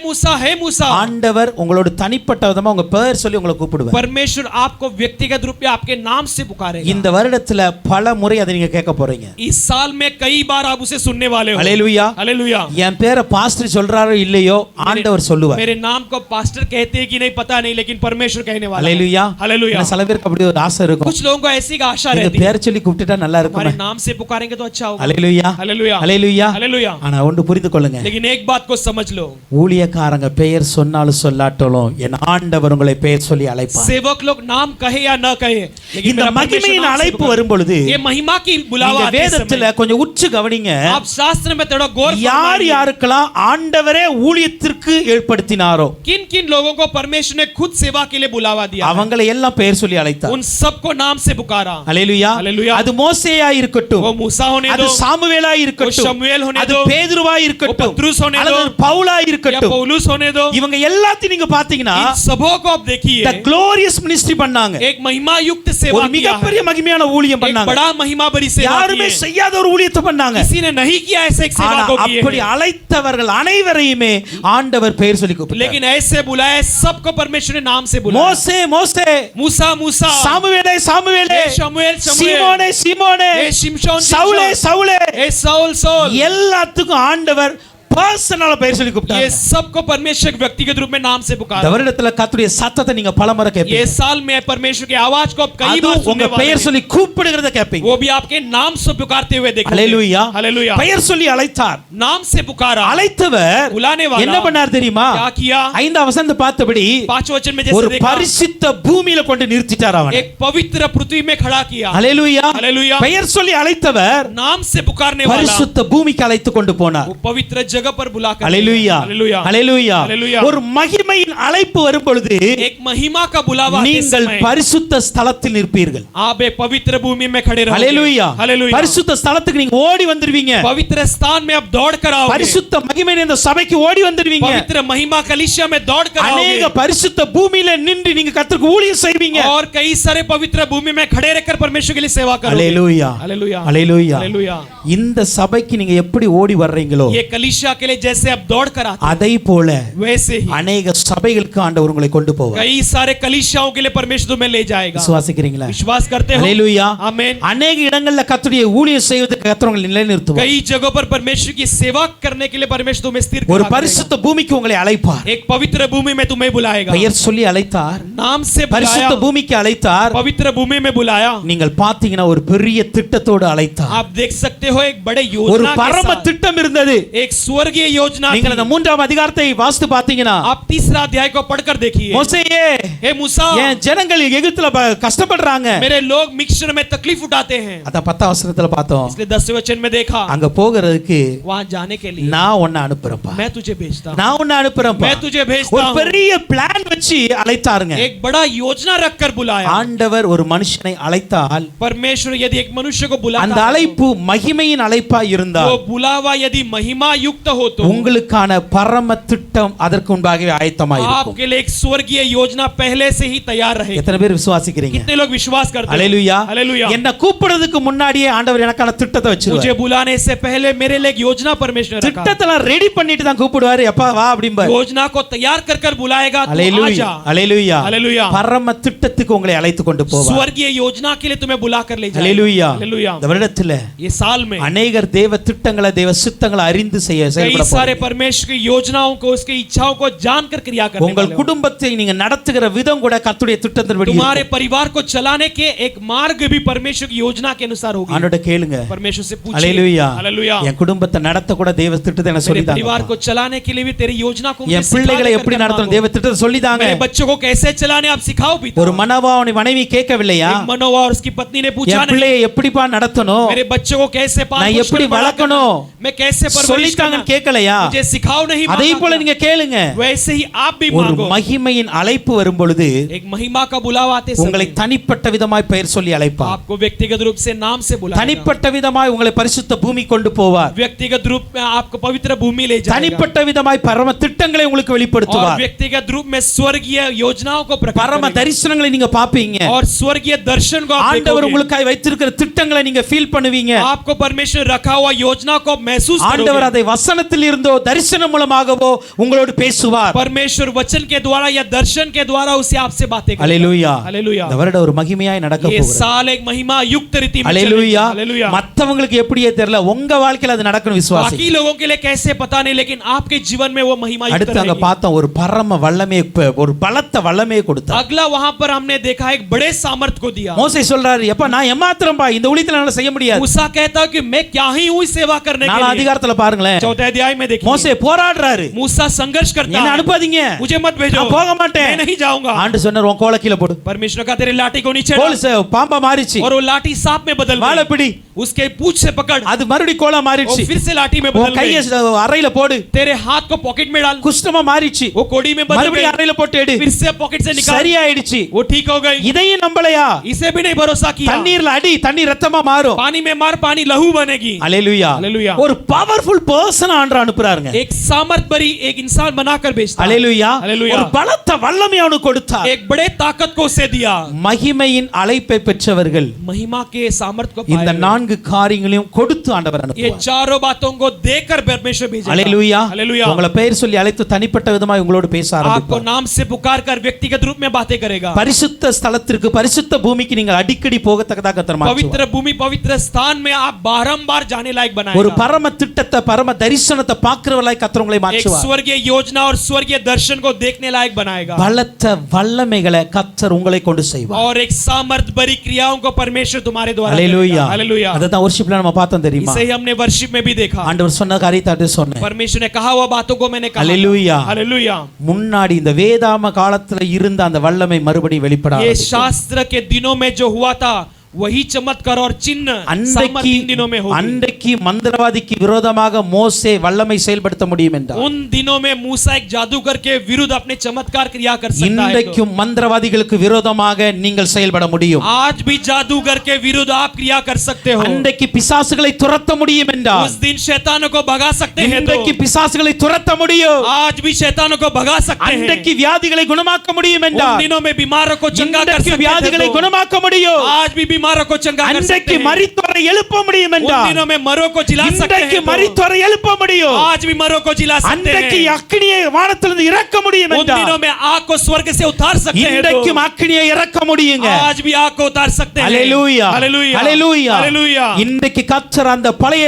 मूसा ஆண்டவர் உங்களோட தனிப்பட்ட விதமா உங்க பெயர் சொல்லி உங்களை கூப்பிடுவார் परमेश्वर आपको व्यक्तिगत रूप में आपके नाम से पुकारेगा இந்த வருடத்துல பல முறை அதை நீங்க கேட்க போறீங்க इस साल में कई बार आप उसे सुनने वाले हो ஹalleluya हालेलुया என் பேரை பாஸ்டர் சொல்றாரோ இல்லையோ ஆண்டவர் சொல்லுவார் मेरे नाम को पास्टर कहते हैं कि नहीं पता नहीं लेकिन परमेश्वर कहने वाला है ஹalleluya हालेलुया என்ன சில பேருக்கு அப்படி ஒரு ஆசை இருக்கும் कुछ लोगों को ऐसी आशा இந்த रहती है பேர் சொல்லி கூப்பிட்டுட்டா நல்லா हमारे இருக்குமே नाम से पुकारेंगे तो अच्छा होगा ஹalleluya हालेलुया ஹalleluya हालेलुया हालेलुया। ஆனா ஒன்று புரிந்து கொள்ளுங்க, लेकिन एक बात को समझ लो, ஊழியக்காரங்க பெயர் சொன்னாலும் சொல்லாட்டாலும் என் ஆண்டவர் உங்களை பெயர் சொல்லி அழைப்பார். सेवक लोग नाम कहे या न कहे, लेकिन இந்த मेरा परमेश्वर மகிமையின் नाम से அழைப்பு पुकारे। வரும் பொழுது ये महिमा की बुलावा நீங்க आते வேதத்துல समय கொஞ்சம் உற்று கவனிங்க, आप शास्त्र में थोड़ा गौर யார் फरमाइए। யாருக்கெல்லாம் ஆண்டவரே ஊழியத்திற்கு ஏற்படுத்தினாரோ किन किन लोगों को परमेश्वर ने खुद सेवा के लिए बुलावा दिया है, அவங்களை எல்லாம் பெயர் சொல்லி அழைத்தார். उन सबको नाम से पुकारा। அல்லேலூயா. हालेलुया। அது மோசேயா இருக்கட்டும், वो मूसा होने அது दो, சாமுவேலா वो இருக்கட்டும், शमूएल होने அது दो, பேதுருவா वो இருக்கட்டும், पतरुस होने दो, அல்லது பவுலா या இருக்கட்டும், पौलुस होने दो, இவங்க எல்லாத்தையும் நீங்க பாத்தீங்கன்னா इन सबों को आप देखिए, the glorious ministry பண்ணாங்க. एक महिमा युक्त सेवा ஒரு किया है, மிகப்பெரிய மகிமையான ஊழியம் एक பண்ணாங்க. बड़ा महिमा भरी सेवा की யாருமே है। செய்யாத ஒரு ஊழியத்தை பண்ணாங்க. किसी ने नहीं किया ऐसे एक सेवा ஆனா को किए அப்படி हैं। அழைத்தவர்கள் அனைவரையுமே ஆண்டவர் பெயர் சொல்லி கூப்பிட்டார். लेकिन ऐसे बुलाए सबको परमेश्वर ने नाम से बुलाया। மோசே மோசே, मूसा मूसा, சாமுவேலே சாமுவேலே, ए शमूएल शमूएल, சீமோனே சீமோனே, ए शिमशोन சவுலே शिमशोन, சவுலே, ए साउल साउल, எல்லாத்துக்கும் ஆண்டவர் பர்சனலா பெயர் சொல்லி ये கூப்பிட்டார். सबको परमेश्वर व्यक्तिगत रूप में नाम से இந்த पुकारा। வருடத்துல கர்த்தருடைய சத்தத்தை நீங்க பலமுறை ये கேட்பீங்க. साल में परमेश्वर की आवाज को आप कई அது बार உங்க सुनने वाले பெயர் हैं। சொல்லி கூப்பிடுகிறத கேட்பீங்க. वो भी आपके नाम से पुकारते हुए देखोगे। அல்லேலூயா. हालेलुया। பெயர் சொல்லி அழைத்தார். नाम से पुकारा। அழைத்தவர் बुलाने वाला என்ன பண்ணார் தெரியுமா? क्या किया? 5 வசனத்தை பார்த்தபடி 5 वचन में ஒரு जैसे देखा, பரிசுத்த பூமியில கொண்டு நிறுத்திட்டார் அவனை. एक पवित्र पृथ्वी में खड़ा किया। அல்லேலூயா. हालेलुया। பெயர் சொல்லி அழைத்தவர் नाम से पुकारने वाला பரிசுத்த பூமிக்கு அழைத்து கொண்டு போனார். वो पवित्र जगह पर बुलाकर அல்லேலூயா. हालेलुया। அல்லேலூயா. அல்லேலூயா. ஒரு மகிமையின் அழைப்பு வரும் பொழுது एक महिमा का बुलावा आते நீங்கள் समय பரிசுத்த ஸ்தலத்தில் நிற்பீர்கள். आप एक पवित्र भूमि में खड़े रहोगे। அல்லேலூயா. हालेलुया। பரிசுத்த ஸ்தலத்துக்கு நீங்க ஓடி வந்துருவீங்க. पवित्र स्थान में आप दौड़ कर आओगे। பரிசுத்த மகிமை இந்த சபைக்கு ஓடி வந்துருவீங்க. पवित्र महिमा कलीसिया में दौड़ कर அநேக आओगे பரிசுத்த பூமியில நின்று நீங்க கர்த்தருக்கு ஊழியம் செய்வீங்க. और कई सारे पवित्र भूमि में खड़े रहकर परमेश्वर के लिए सेवा करोगे। அல்லேலூயா. हालेलुया। அல்லேலூயா. हालेलुया। இந்த சபைக்கு நீங்க எப்படி ஓடி வர்றீங்களோ ये कलीसिया के लिए जैसे आप दौड़ कर आते அதை போல वैसे ही அநேக சபைகளுக்கு ஆண்டவர் உங்களை கொண்டு போவார். कई सारे कलीसियाओं के लिए परमेश्वर तुम्हें ले जाएगा। விசுவாசிக்கிறீங்களா? विश्वास करते हो? அல்லேலூயா. आमीन। அநேக இடங்கள்ல கர்த்தருடைய ஊழியம் செய்வதற்கு கர்த்தர் உங்களை நிலைநிறுத்துவார். कई जगहों पर परमेश्वर की सेवा करने के लिए परमेश्वर तुम्हें स्थिर ஒரு करेगा। பரிசுத்த பூமிக்கு உங்களை அழைப்பார். एक पवित्र भूमि में तुम्हें बुलाएगा। பெயர் சொல்லி அழைத்தார். नाम से बुलाया, பரிசுத்த பூமிக்கு அழைத்தார். पवित्र भूमि में बुलाया। நீங்கள் பாத்தீங்கன்னா ஒரு பெரிய திட்டத்தோடு அழைத்தார். आप देख सकते हो एक बड़े ஒரு योजना के பரம साथ திட்டம் இருந்தது. एक स्वर्गीय योजना நீங்கள் அந்த थी। 3ஆம் அதிகாரத்தை வாசித்து பாத்தீங்கன்னா, आप 3रा अध्याय को पढ़कर देखिए। மோசேயே, हे मूसा, என் ஜனங்கள் எகிப்துல கஷ்டப்படுறாங்க. मेरे लोग मिक्सचर में तकलीफ उठाते हैं। அத 10ஆம் வசனத்துல பார்த்தோம். इसलिए 10वें वचन में देखा, அங்க போகிறதுக்கு वहां जाने के लिए நான் உன்னை அனுப்புறேன்ப்பா. मैं तुझे भेजता हूं। நான் உன்னை அனுப்புறேன்ப்பா. मैं तुझे भेजता ஒரு हूं। பெரிய பிளான் வச்சு அழைத்தாருங்க. एक बड़ा योजना रखकर बुलाया। ஆண்டவர் ஒரு மனுஷனை அழைத்தால் परमेश्वर यदि एक मनुष्य को बुलाता அந்த है, அழைப்பு மகிமையின் அழைப்பா இருந்தால் वो बुलावा यदि महिमा युक्त हो तो உங்களுக்கான பரம திட்டம் அதற்கு முன்பாகவே ஆயத்தமாயிருக்கும். आपके लिए एक स्वर्गीय योजना पहले से ही तैयार रहे। எத்தனை பேர் விசுவாசிக்கிறீங்க? कितने लोग विश्वास करते हैं? அல்லேலூயா. हालेलुया। என்ன கூப்பிடுறதுக்கு முன்னாடியே ஆண்டவர் எனக்கான திட்டத்தை मुझे வச்சிருவார். बुलाने से पहले मेरे लिए एक योजना परमेश्वर ने रखा। திட்டத்தெல்லாம் ரெடி பண்ணிட்டு தான் கூப்பிடுவாரு. எப்பா வா அப்படிம்பார். योजना को तैयार कर बुलाएगा तो அல்லேலூயா. आजा। அல்லேலூயா. हालेलुया। பரம திட்டத்துக்கு உங்களை அழைத்து கொண்டு போவார். स्वर्गीय योजना के लिए तुम्हें बुलाकर ले जाएगा। அல்லேலூயா. हालेलुया। இந்த வருடத்துல ये साल में அநேகர் தேவ திட்டங்களை தேவ சித்தங்களை அறிந்து कई செயல்பட सारे परमेश्वर की योजनाओं को उसकी इच्छाओं को जानकर क्रिया करने உங்கள் वाले हो। குடும்பத்தை நீங்க நடத்துகிற விதம் கூட கர்த்தருடைய திட்டத்தின்படி तुम्हारे परिवार को चलाने के एक मार्ग भी परमेश्वर की योजना के अनुसार होगी। ஆண்டவர்ட்ட கேளுங்க. परमेश्वर से पूछिए। அல்லேலூயா. हालेलुया। என் குடும்பத்தை நடத்த கூட தேவ திட்டத்தை எனக்கு मेरे சொல்லிதாங்க. परिवार को चलाने के लिए भी तेरी योजना को मुझे என் பிள்ளைகளை सिखा எப்படி देकर நடத்தணும் मांगो। தேவ திட்டத்தை சொல்லிதாங்க. मेरे बच्चों को कैसे चलाने आप सिखाओ भी। ஒரு மனோவாவுடைய மனைவி கேட்கவில்லையா? एक मनोवा और उसकी पत्नी ने पूछा என் नहीं, பிள்ளையை எப்படிப்பா நடத்தணும், मेरे बच्चों को कैसे पाल நான் पोष எப்படி कर बड़ा வளர்க்கணும், करना, मैं कैसे परवरिश சொல்லிட்டாங்கன்னு करना, கேட்கலையா? मुझे सिखाओ नहीं அதே मांगा போல क्या? நீங்க கேளுங்க. वैसे ही आप भी ஒரு मांगो। மகிமையின் அழைப்பு வரும் பொழுது एक महिमा का बुलावा आते உங்களை समय தனிப்பட்ட விதமாய் பெயர் சொல்லி அழைப்பார். आपको व्यक्तिगत रूप से नाम से बुलाएगा। தனிப்பட்ட விதமாய் உங்களை பரிசுத்த பூமி கொண்டு போவார். व्यक्तिगत रूप में आपको पवित्र भूमि ले जाएगा। தனிப்பட்ட விதமாய் பரம திட்டங்களை உங்களுக்கு और வெளிப்படுத்துவார். व्यक्तिगत रूप में स्वर्गीय योजनाओं को प्रकट பரம करेगा। தரிசனங்களை நீங்க பாப்பீங்க. और स्वर्गीय दर्शन को आप ஆண்டவர் देखोगे। உங்களுக்காக வைத்திருக்கிற திட்டங்களை நீங்க ஃபீல் பண்ணுவீங்க. आपको परमेश्वर रखा हुआ योजना को महसूस ஆண்டவர் करोगे। அதை வசன வசனத்தில் இருந்தோ தரிசனம் மூலமாகவோ உங்களோடு பேசுவார். परमेश्वर वचन के द्वारा या दर्शन के द्वारा उसे आपसे बातें करेगा. அல்லேலூயா. हालेलुया. இந்த வருடம் ஒரு மகிமையாய் நடக்க ये போகுது. साल एक महिमा युक्त रीति में அல்லேலூயா. चलेगा. हालेलुया. மத்தவங்களுக்கு எப்படியே தெரியல, உங்க வாழ்க்கையில அது நடக்கணும் விசுவாசி. बाकी लोगों के लिए कैसे पता नहीं, लेकिन आपके जीवन में वो महिमा युक्त அடுத்து அங்க रहेगी. பார்த்தோம் ஒரு பரம வல்லமையை, ஒரு பலத்த வல்லமையை கொடுத்தார். अगला वहां पर हमने देखा एक बड़े सामर्थ को दिया. மோசே சொல்றாரு, எப்ப நான் ஏமாத்திரம்பா, இந்த ஊழியத்துல என்னால செய்ய முடியாது. मूसा कहता है कि मैं क्या ही हूं इस सेवा करने के 4 लिए. அதிகாரத்துல பாருங்களேன், 4 अध्याय में देखिए மோசே போராடுறாரு. मूसा संघर्ष करता என்ன है. அனுப்பாதீங்க, मुझे मत भेजो, நான் போக மாட்டேன். मैं नहीं जाऊंगा. ஆண்டு சொன்னார், உன் கோலை கீழ போடு. परमेश्वर का तेरे लाठी को नीचे கோல் डाल, பாம்பா மாறிச்சு, और वो लाठी सांप में बदल வாளை गई. பிடி, उसके पूंछ से पकड़, அது மறுபடி கோலா वो மாறிச்சு. फिर से लाठी में உன் बदल கையை गई. அறையில போடு, तेरे हाथ को पॉकेट में डाल, குஷ்டமா மாறிச்சு, वो कोड़ी में बदल மறுபடி गई. அறையில போட்டு எடு, फिर से पॉकेट से निकाल, சரியாயிடுச்சு. वो ठीक हो गई. இதையும் நம்பலையா? इसे भी नहीं भरोसा किया. தண்ணீர்ல அடி, தண்ணீர் ரத்தமா மாறும். पानी में मार, पानी लहू बनेगी. அல்லேலூயா. हालेलुया. ஒரு பவர்ஃபுல் பர்சன் ஆண்டவர் அனுப்புறாருங்க. एक सामर्थ भरी एक इंसान बनाकर भेजता है. அல்லேலூயா. हालेलुया. ஒரு பலத்த வல்லமை அவனுக்கு கொடுத்தார். एक बड़े ताकत को उसे दिया. மகிமையின் அழைப்பை பெற்றவர்கள் महिमा के सामर्थ को இந்த पाए. 4 காரியங்களையும் கொடுத்து ஆண்டவர் ये அனுப்புவார். चारों बातों को देकर परमेश्वर भेजेगा. அல்லேலூயா. हालेलुया. உங்களை பெயர் சொல்லி அழைத்து தனிப்பட்ட விதமாய் உங்களோடு பேச आपको ஆரம்பிப்பார். नाम से पुकार कर व्यक्तिगत रूप में बातें करेगा. பரிசுத்த ஸ்தலத்திற்கு, பரிசுத்த பூமிக்கு நீங்கள் அடிக்கடி போகத்தக்கதாக கர்த்தர் மாற்றுவார். पवित्र भूमि, पवित्र स्थान में आप बारंबार जाने लायक ஒரு बनाएगा. பரம திட்டத்தை, பரம தரிசனத்தை பார்க்கிறவர்களாய் கர்த்தர் உங்களை एक மாற்றுவார். स्वर्गीय योजना और स्वर्गीय दर्शन को देखने लायक बनाएगा. பலத்த வல்லமைகளை கர்த்தர் உங்களை கொண்டு செய்வார். और एक सामर्थ भरी क्रियाओं को परमेश्वर तुम्हारे द्वारा அல்லேலூயா. करेगा. हालेलुया. அதான் வொர்ஷிப்ல நம்ம பார்த்தோம் தெரியுமா? इसे ही हमने वर्शिप में भी देखा. ஆண்டவர் சொன்ன காரியத்தை சொன்னேன். परमेश्वर ने कहा हुआ बातों को मैंने कहा. அல்லேலூயா. हालेलुया. முன்னாடி இந்த வேதாம காலத்துல இருந்த அந்த வல்லமை மறுபடியும் வெளிப்பட ये ஆரம்பிக்கும். शास्त्र के दिनों में जो हुआ था वही चमत्कार और चिन्ह सामर्थ इन दिनों में होगी. அன்றைக்கு மந்திரவாதிக்கு விரோதமாக மோசே வல்லமை செயல்படுத்த முடியும் என்றார். उन दिनों में मूसा एक जादूगर के विरुद्ध अपने चमत्कार क्रिया कर सकता है. இன்றைக்கும் மந்திரவாதிகளுக்கு விரோதமாக நீங்கள் செயல்பட முடியும். आज भी जादूगर के विरुद्ध आप क्रिया कर सकते हो. அன்றைக்கு பிசாசுகளை துரத்த முடியும் என்றார். उस दिन शैतानों को भगा सकते हैं. இன்றைக்கு பிசாசுகளை துரத்த முடியும். आज भी शैतानों को भगा सकते हैं. அன்றைக்கு வியாதிகளை குணமாக்க முடியும் उन என்றார். दिनों में बीमारों को चंगा कर இன்றைக்கு सकते வியாதிகளை हैं. குணமாக்க முடியும். आज भी बीमारों को चंगा कर सकते அன்றைக்கு हैं. மரித்தோரை எழுப்ப முடியும் उन என்றார். दिनों में मरों को जिला सकते இன்றைக்கு हैं. மரித்தோரை எழுப்ப முடியும். आज भी मरों को जिला सकते அன்றைக்கு हैं. அக்கினியை வானத்திலிருந்து இறக்க முடியும் उन என்றார். दिनों में आग को स्वर्ग से उतार सकते हैं. இன்றைக்கும் அக்கினியை இறக்க முடியுங்க. आज भी आग को उतार सकते हैं. அல்லேலூயா. हालेलुया. அல்லேலூயா. हालेलुया. இன்றைக்கு கர்த்தர் அந்த பழைய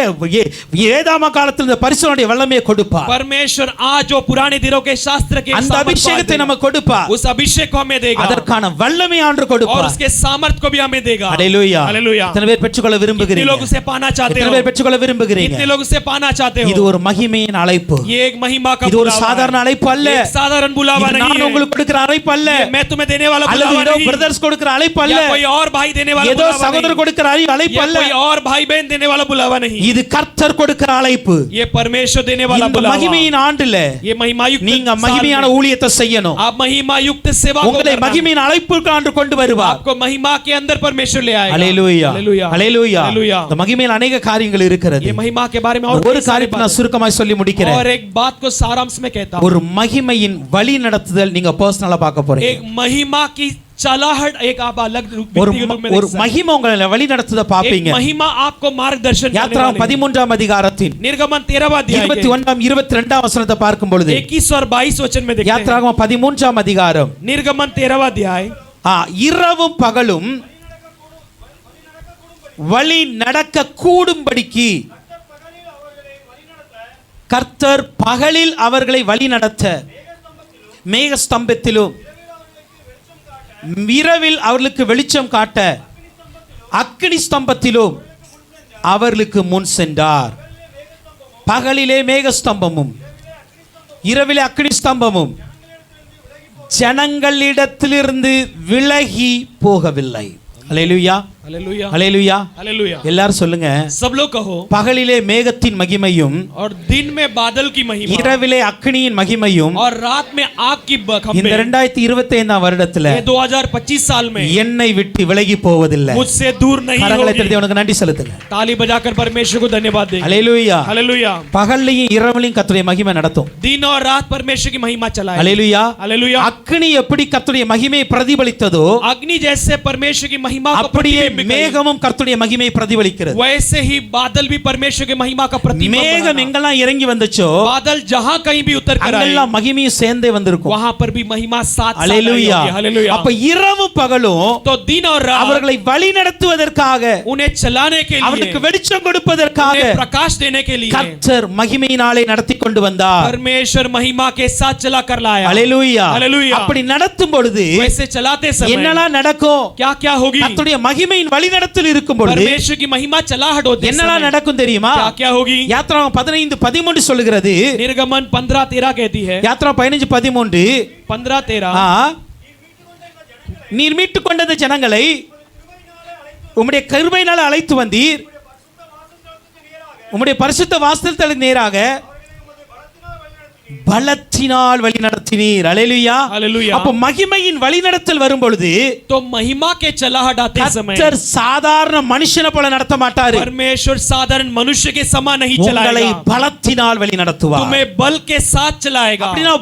வேதாம காலத்தில் இந்த பரிசுத்தனுடைய வல்லமையை கொடுப்பார். परमेश्वर आज जो पुराने दिनों के शास्त्र के அந்த அபிஷேகத்தை நம்ம கொடுப்பார். उस अभिषेक को हमें देगा. அதற்கான வல்லமை ஆண்டு और கொடுப்பார். उसके सामर्थ को भी हमें देगा. அல்லேலூயா. हालेलुया. எத்தனை பேர் பெற்றுக்கொள்ள कितने விரும்புகிறீங்க? लोग उसे पाना चाहते எத்தனை हो? பேர் பெற்றுக்கொள்ள விரும்புகிறீங்க? कितने लोग उसे पाना चाहते இது हो? ஒரு மகிமையின் அழைப்பு. ये एक महिमा का இது ஒரு बुलावा சாதாரண है. அழைப்பு அல்ல. एक साधारण बुलावा இது नहीं நான் है. உங்களுக்கு கொடுக்கிற அழைப்பு அல்ல. ये मैं तुम्हें देने वाला அல்லது बुलावा ஏதோ नहीं. பிரதர்ஸ் கொடுக்கிற அழைப்பு அல்ல. या कोई और भाई देने वाला ஏதோ बुलावा சகோதரர் नहीं. கொடுக்கிற அழைப்பு या அல்ல. कोई और भाई बहन देने वाला बुलावा नहीं. இது கர்த்தர் கொடுக்கிற அழைப்பு. ये परमेश्वर देने वाला இந்த बुलावा. மகிமையின் ஆண்டுல ये महिमा युक्त நீங்க साल மகிமையான में ஊழியத்தை செய்யணும். आप महिमा युक्त सेवा को உங்களை करना. மகிமையின் அழைப்புக்கு ஆண்டு கொண்டு வருவார். आपको महिमा के अंदर परमेश्वर ले आएगा. அல்லேலூயா. हालेलुया. அல்லேலூயா. हालेलुया. இந்த மகிமையில் अनेक காரியங்கள் இருக்கிறது. ये महिमा के बारे में और ஒரு कई सारी காரியத்தை நான் बातें। சுருக்கமாய் சொல்லி முடிக்கிறேன். और एक बात को सारांश में कहता हूं. ஒரு மகிமையின் வழி நடத்துதல் நீங்க பர்சனலா பார்க்க போறீங்க. एक महिमा की चलाहट एक आप अलग ஒரு व्यक्तिगत रूप में ஒரு देख सकते हैं. மகிமை உங்களை வழி நடத்துத பாப்பீங்க. एक महिमा आपको मार्गदर्शन करने யாத்ராகமம் वाली है. 13ஆம் அதிகாரத்தின் निर्गमन 13वां अध्याय के 21ஆம் 22ஆம் வசனத்தை பார்க்கும் பொழுது 21 और 22 वचन में देखते हैं. யாத்ராகமம் 13ஆம் அதிகாரம் निर्गमन 13वां अध्याय இரவும் பகலும் வழி நடக்க கூடும்படிக்கு கர்த்தர் பகலில் அவர்களை வழி நடத்த மேக ஸ்தம்பத்திலும் இரவில் அவர்களுக்கு வெளிச்சம் காட்ட அக்கினி ஸ்தம்பத்திலும் அவர்களுக்கு முன் சென்றார். பகலிலே மேக ஸ்தம்பமும் இரவிலே அக்கினி ஸ்தம்பமும் ஜனங்களிடத்திலிருந்து விலகி போகவில்லை. அல்லேலூயா. हालेलुया. அல்லேலூயா. हालेलुया. எல்லாரும் சொல்லுங்க. सब लोग कहो. பகலிலே மேகத்தின் மகிமையும் और दिन में बादल की महिमा இரவிலே அக்கினியின் மகிமையும் और रात में आग की இந்த खंभे 2025ஆம் வருடத்துல ये 2025 साल में என்னை விட்டு விலகி போவதில்லை. मुझसे दूर नहीं கரங்களை தட்டி होगी. உனக்கு நன்றி செலுத்துங்க. ताली बजाकर परमेश्वर को धन्यवाद दें. அல்லேலூயா. हालेलुया. பகல்லையும் இரவிலையும் கர்த்தருடைய மகிமை நடத்தும். दिन और रात परमेश्वर की महिमा चलाए. அல்லேலூயா. हालेलुया. அக்கினி எப்படி கர்த்தருடைய மகிமையை பிரதிபலித்ததோ अग्नि जैसे परमेश्वर की महिमा को அப்படியே में कहीं। மேகமும் கர்த்தருடைய மகிமையை பிரதிபலிக்கிறது. वैसे ही बादल भी परमेश्वर की महिमा का प्रतिबिंब மேகம் बनाना। எங்கெல்லாம் இறங்கி வந்துச்சோ बादल जहां कहीं भी उतर कर आए, அங்கெல்லாம் மகிமையும் சேர்ந்தே வந்திருக்கும். वहां पर भी महिमा साथ साथ आई அல்லேலூயா. होगी। हालेलुया। அப்ப இரவு பகலும் तो दिन और रात அவர்களை வழி நடத்துவதற்காக, उन्हें चलाने के அவர்களுக்கு लिए, வெளிச்சம் கொடுப்பதற்காக उन्हें प्रकाश देने के लिए கர்த்தர் மகிமையினாலே நடத்தி கொண்டு வந்தார். परमेश्वर महिमा के साथ चला कर लाया। அல்லேலூயா. हालेलूया। அப்படி நடத்தும் பொழுது वैसे चलाते समय என்னெல்லாம் நடக்கும்? क्या क्या होगी? கர்த்தருடைய மகிமையின் வழிநடத்தல் இருக்கும் பொழுது परमेश्वर की महिमा चलाहट होती है। என்னெல்லாம் நடக்கும் தெரியுமா? क्या क्या होगी? யாத்ராகமம் 15:13 சொல்லுகிறது. निर्गमन 15:13 कहती है। யாத்ரா 15:13 15:13 நீர் மீட்டுக் கொண்டது ஜனங்களை உம்முடைய கிருபையினால் அழைத்து வந்தீர், உம்முடைய பரிசுத்த வாசஸ்தலத்துக்கு நேராக பலத்தினால் வழி நடத்தினீர். அல்லேலூயா. हालेलुया। அப்ப மகிமையின் வழிநடத்தல் வரும் பொழுது तो महिमा के चलाहट आते समय கர்த்தர் சாதாரண மனுஷனை போல நடத்த மாட்டாரு. परमेश्वर साधारण मनुष्य के समान नहीं உங்களை चलाएगा, பலத்தினால் வழி நடத்துவார். तुम्हें बल के साथ चलाएगा। அப்படினா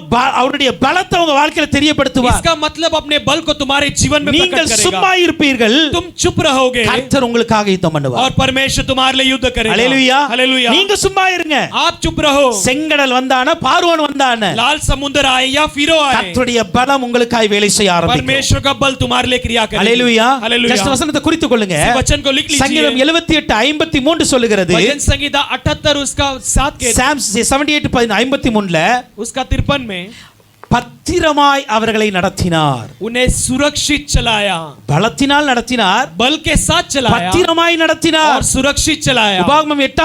அவருடைய பலத்தை உங்க வாழ்க்கையில தெரியப்படுத்துவார். इसका मतलब अपने बल को तुम्हारे जीवन में நீங்கள் प्रकट சும்மா करेगा। இருப்பீர்கள், तुम चुप रहोगे கர்த்தர் உங்களுக்காக யுத்தம் பண்ணுவார். और परमेश्वर तुम्हारे लिए युद्ध करेगा। அல்லேலூயா. हालेलुया। நீங்க சும்மா இருங்க. आप चुप रहो। செங்கடல் வந்தான, பார்வோன் வந்தான, लाल समुद्र आए या फिरो आए, கர்த்தருடைய பலம் உங்களுக்காக வேலை செய்ய ஆரம்பிக்கும். परमेश्वर का बल तुम्हारे लिए क्रिया करेगा। அல்லேலூயா. हालेलुया। ஜஸ்ட் வசனத்தை குறித்துக் கொள்ளுங்க. इस वचन को लिख लीजिए। சங்கீதம் 78:53 சொல்லுகிறது. भजन संगीता 78 उसका 7 के சாம் 78:53 उसका 53 में பத்திரமாய் அவர்களை நடத்தினார். उन्हें सुरक्षित चलाया, பலத்தினால் நடத்தினார், बल के साथ चलाया பத்திரமாய் நடத்தினார். और सुरक्षित चलाया। உபாகமம் 8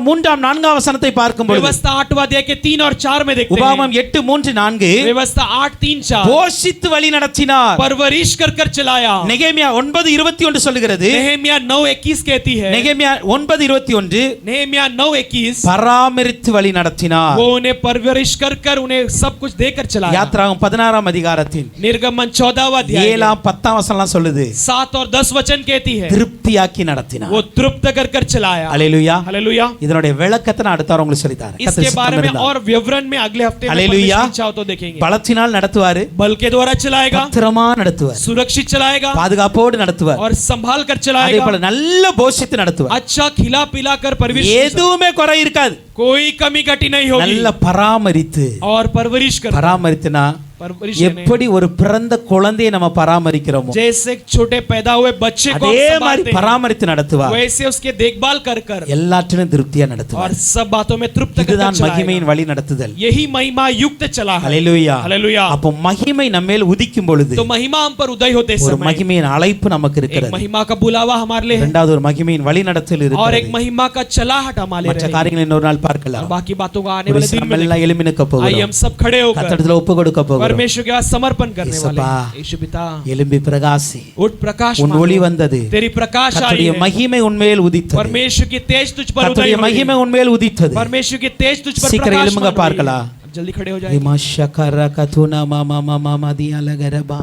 3 4 வசனத்தை பார்க்கும் பொழுது, व्यवस्था 8वां अध्याय के 3 और 4 में देखते हैं। உபாகமம் 8 3 4 व्यवस्था 8 3 4 போஷித்து வழி நடத்தினார். परवरिश कर कर चलाया। நெகேமியா 9:21 சொல்லுகிறது. नेहेमिया 9:21 कहती है। நெகேமியா 9:21 नेहेमिया 9:21 பராமரித்து வழி நடத்தினார். वो उन्हें परवरिश कर कर उन्हें सब कुछ देकर चलाया। யாத்ராகமம் 16 அதிகாரத்தின் निर्गमन 14वां अध्याय 7 10 வசனம்லாம் சொல்லுது. 7 और 10 वचन कहती है திருப்தியாக்கி நடத்தினார். वो तृप्त कर कर चलाया। அல்லேலூயா. हालेलुया। இதனுடைய விளக்கத்தை நான் அடுத்த வாரம் உங்களுக்கு சொல்லி தரேன். इसके बारे में और विवरण में अगले हफ्ते में हालेलुया। परमेश्वर इच्छा हो तो देखेंगे। பலத்தினால் நடத்துவாரு, बल के द्वारा चलाएगा, பத்திரமா நடத்துவார், सुरक्षित चलाएगा பாதுகாப்போடு நடத்துவார், और संभाल कर அதே चलाएगा, போல நல்ல போஷித்து நடத்துவார். अच्छा खिला पिला कर परवरिश, எதுவுமே குறை இருக்காது. कोई कमी घटी नहीं होगी நல்ல பராமரித்து. और परवरिश कर பராமரித்துனா परवरिश எப்படி ஒரு பிறந்த குழந்தையை நம்ம பராமரிக்கிறோமோ जैसे छोटे पैदा हुए बच्चे को அதே மாதிரி संभालते हैं, பராமரித்து நடத்துவார். वैसे उसके देखभाल कर कर எல்லாற்றிலும் திருப்தியா और நடத்துவார். सब बातों में तृप्त कर कर இதுதான் चलाएगा। மகிமையின் வழி நடத்துதல். यही महिमा युक्त चला है। அல்லேலூயா. हालेलुया। அப்போ மகிமை நம்மேல் உதிக்கும் பொழுது तो महिमा हम पर उदय होते ஒரு समय மகிமையின் அழைப்பு நமக்கு एक இருக்கிறது. महिमा का बुलावा हमारे लिए है இரண்டாவது ஒரு மகிமையின் வழி நடத்தல் और एक இருக்கிறது. महिमा का चलाहट हमारे மற்ற लिए है। காரியங்களை இன்னொரு நாள் और பார்க்கலாம். बाकी बातों को आने ஒரு वाले दिन நம்ம में எல்லாம் எழும்பி நிற்க आइए போகிறோம். हम सब खड़े होकर கர்த்தரிடத்தில் ஒப்பு கொடுக்க போகிறோம். परमेश्वर के पास समर्पण करने वाले यीशुपा, हैं। यीशु पिता எழும்பி பிரகாசி. उठ प्रकाश உன் मानो। ஒளி வந்தது. तेरी प्रकाश आई கர்த்தருடைய है। மகிமை உன்மேல் உதித்தது. परमेश्वर की तेज तुझ पर उदय கர்த்தருடைய हुई மகிமை है। உன்மேல் உதித்தது. परमेश्वर की तेज तुझ पर சீக்கிரம் प्रकाश எழும்புங்க मान रही है। பார்க்கலாம். जल्दी खड़े हो जाए। இமஷகர கதுனா மம மம மதியலகரபா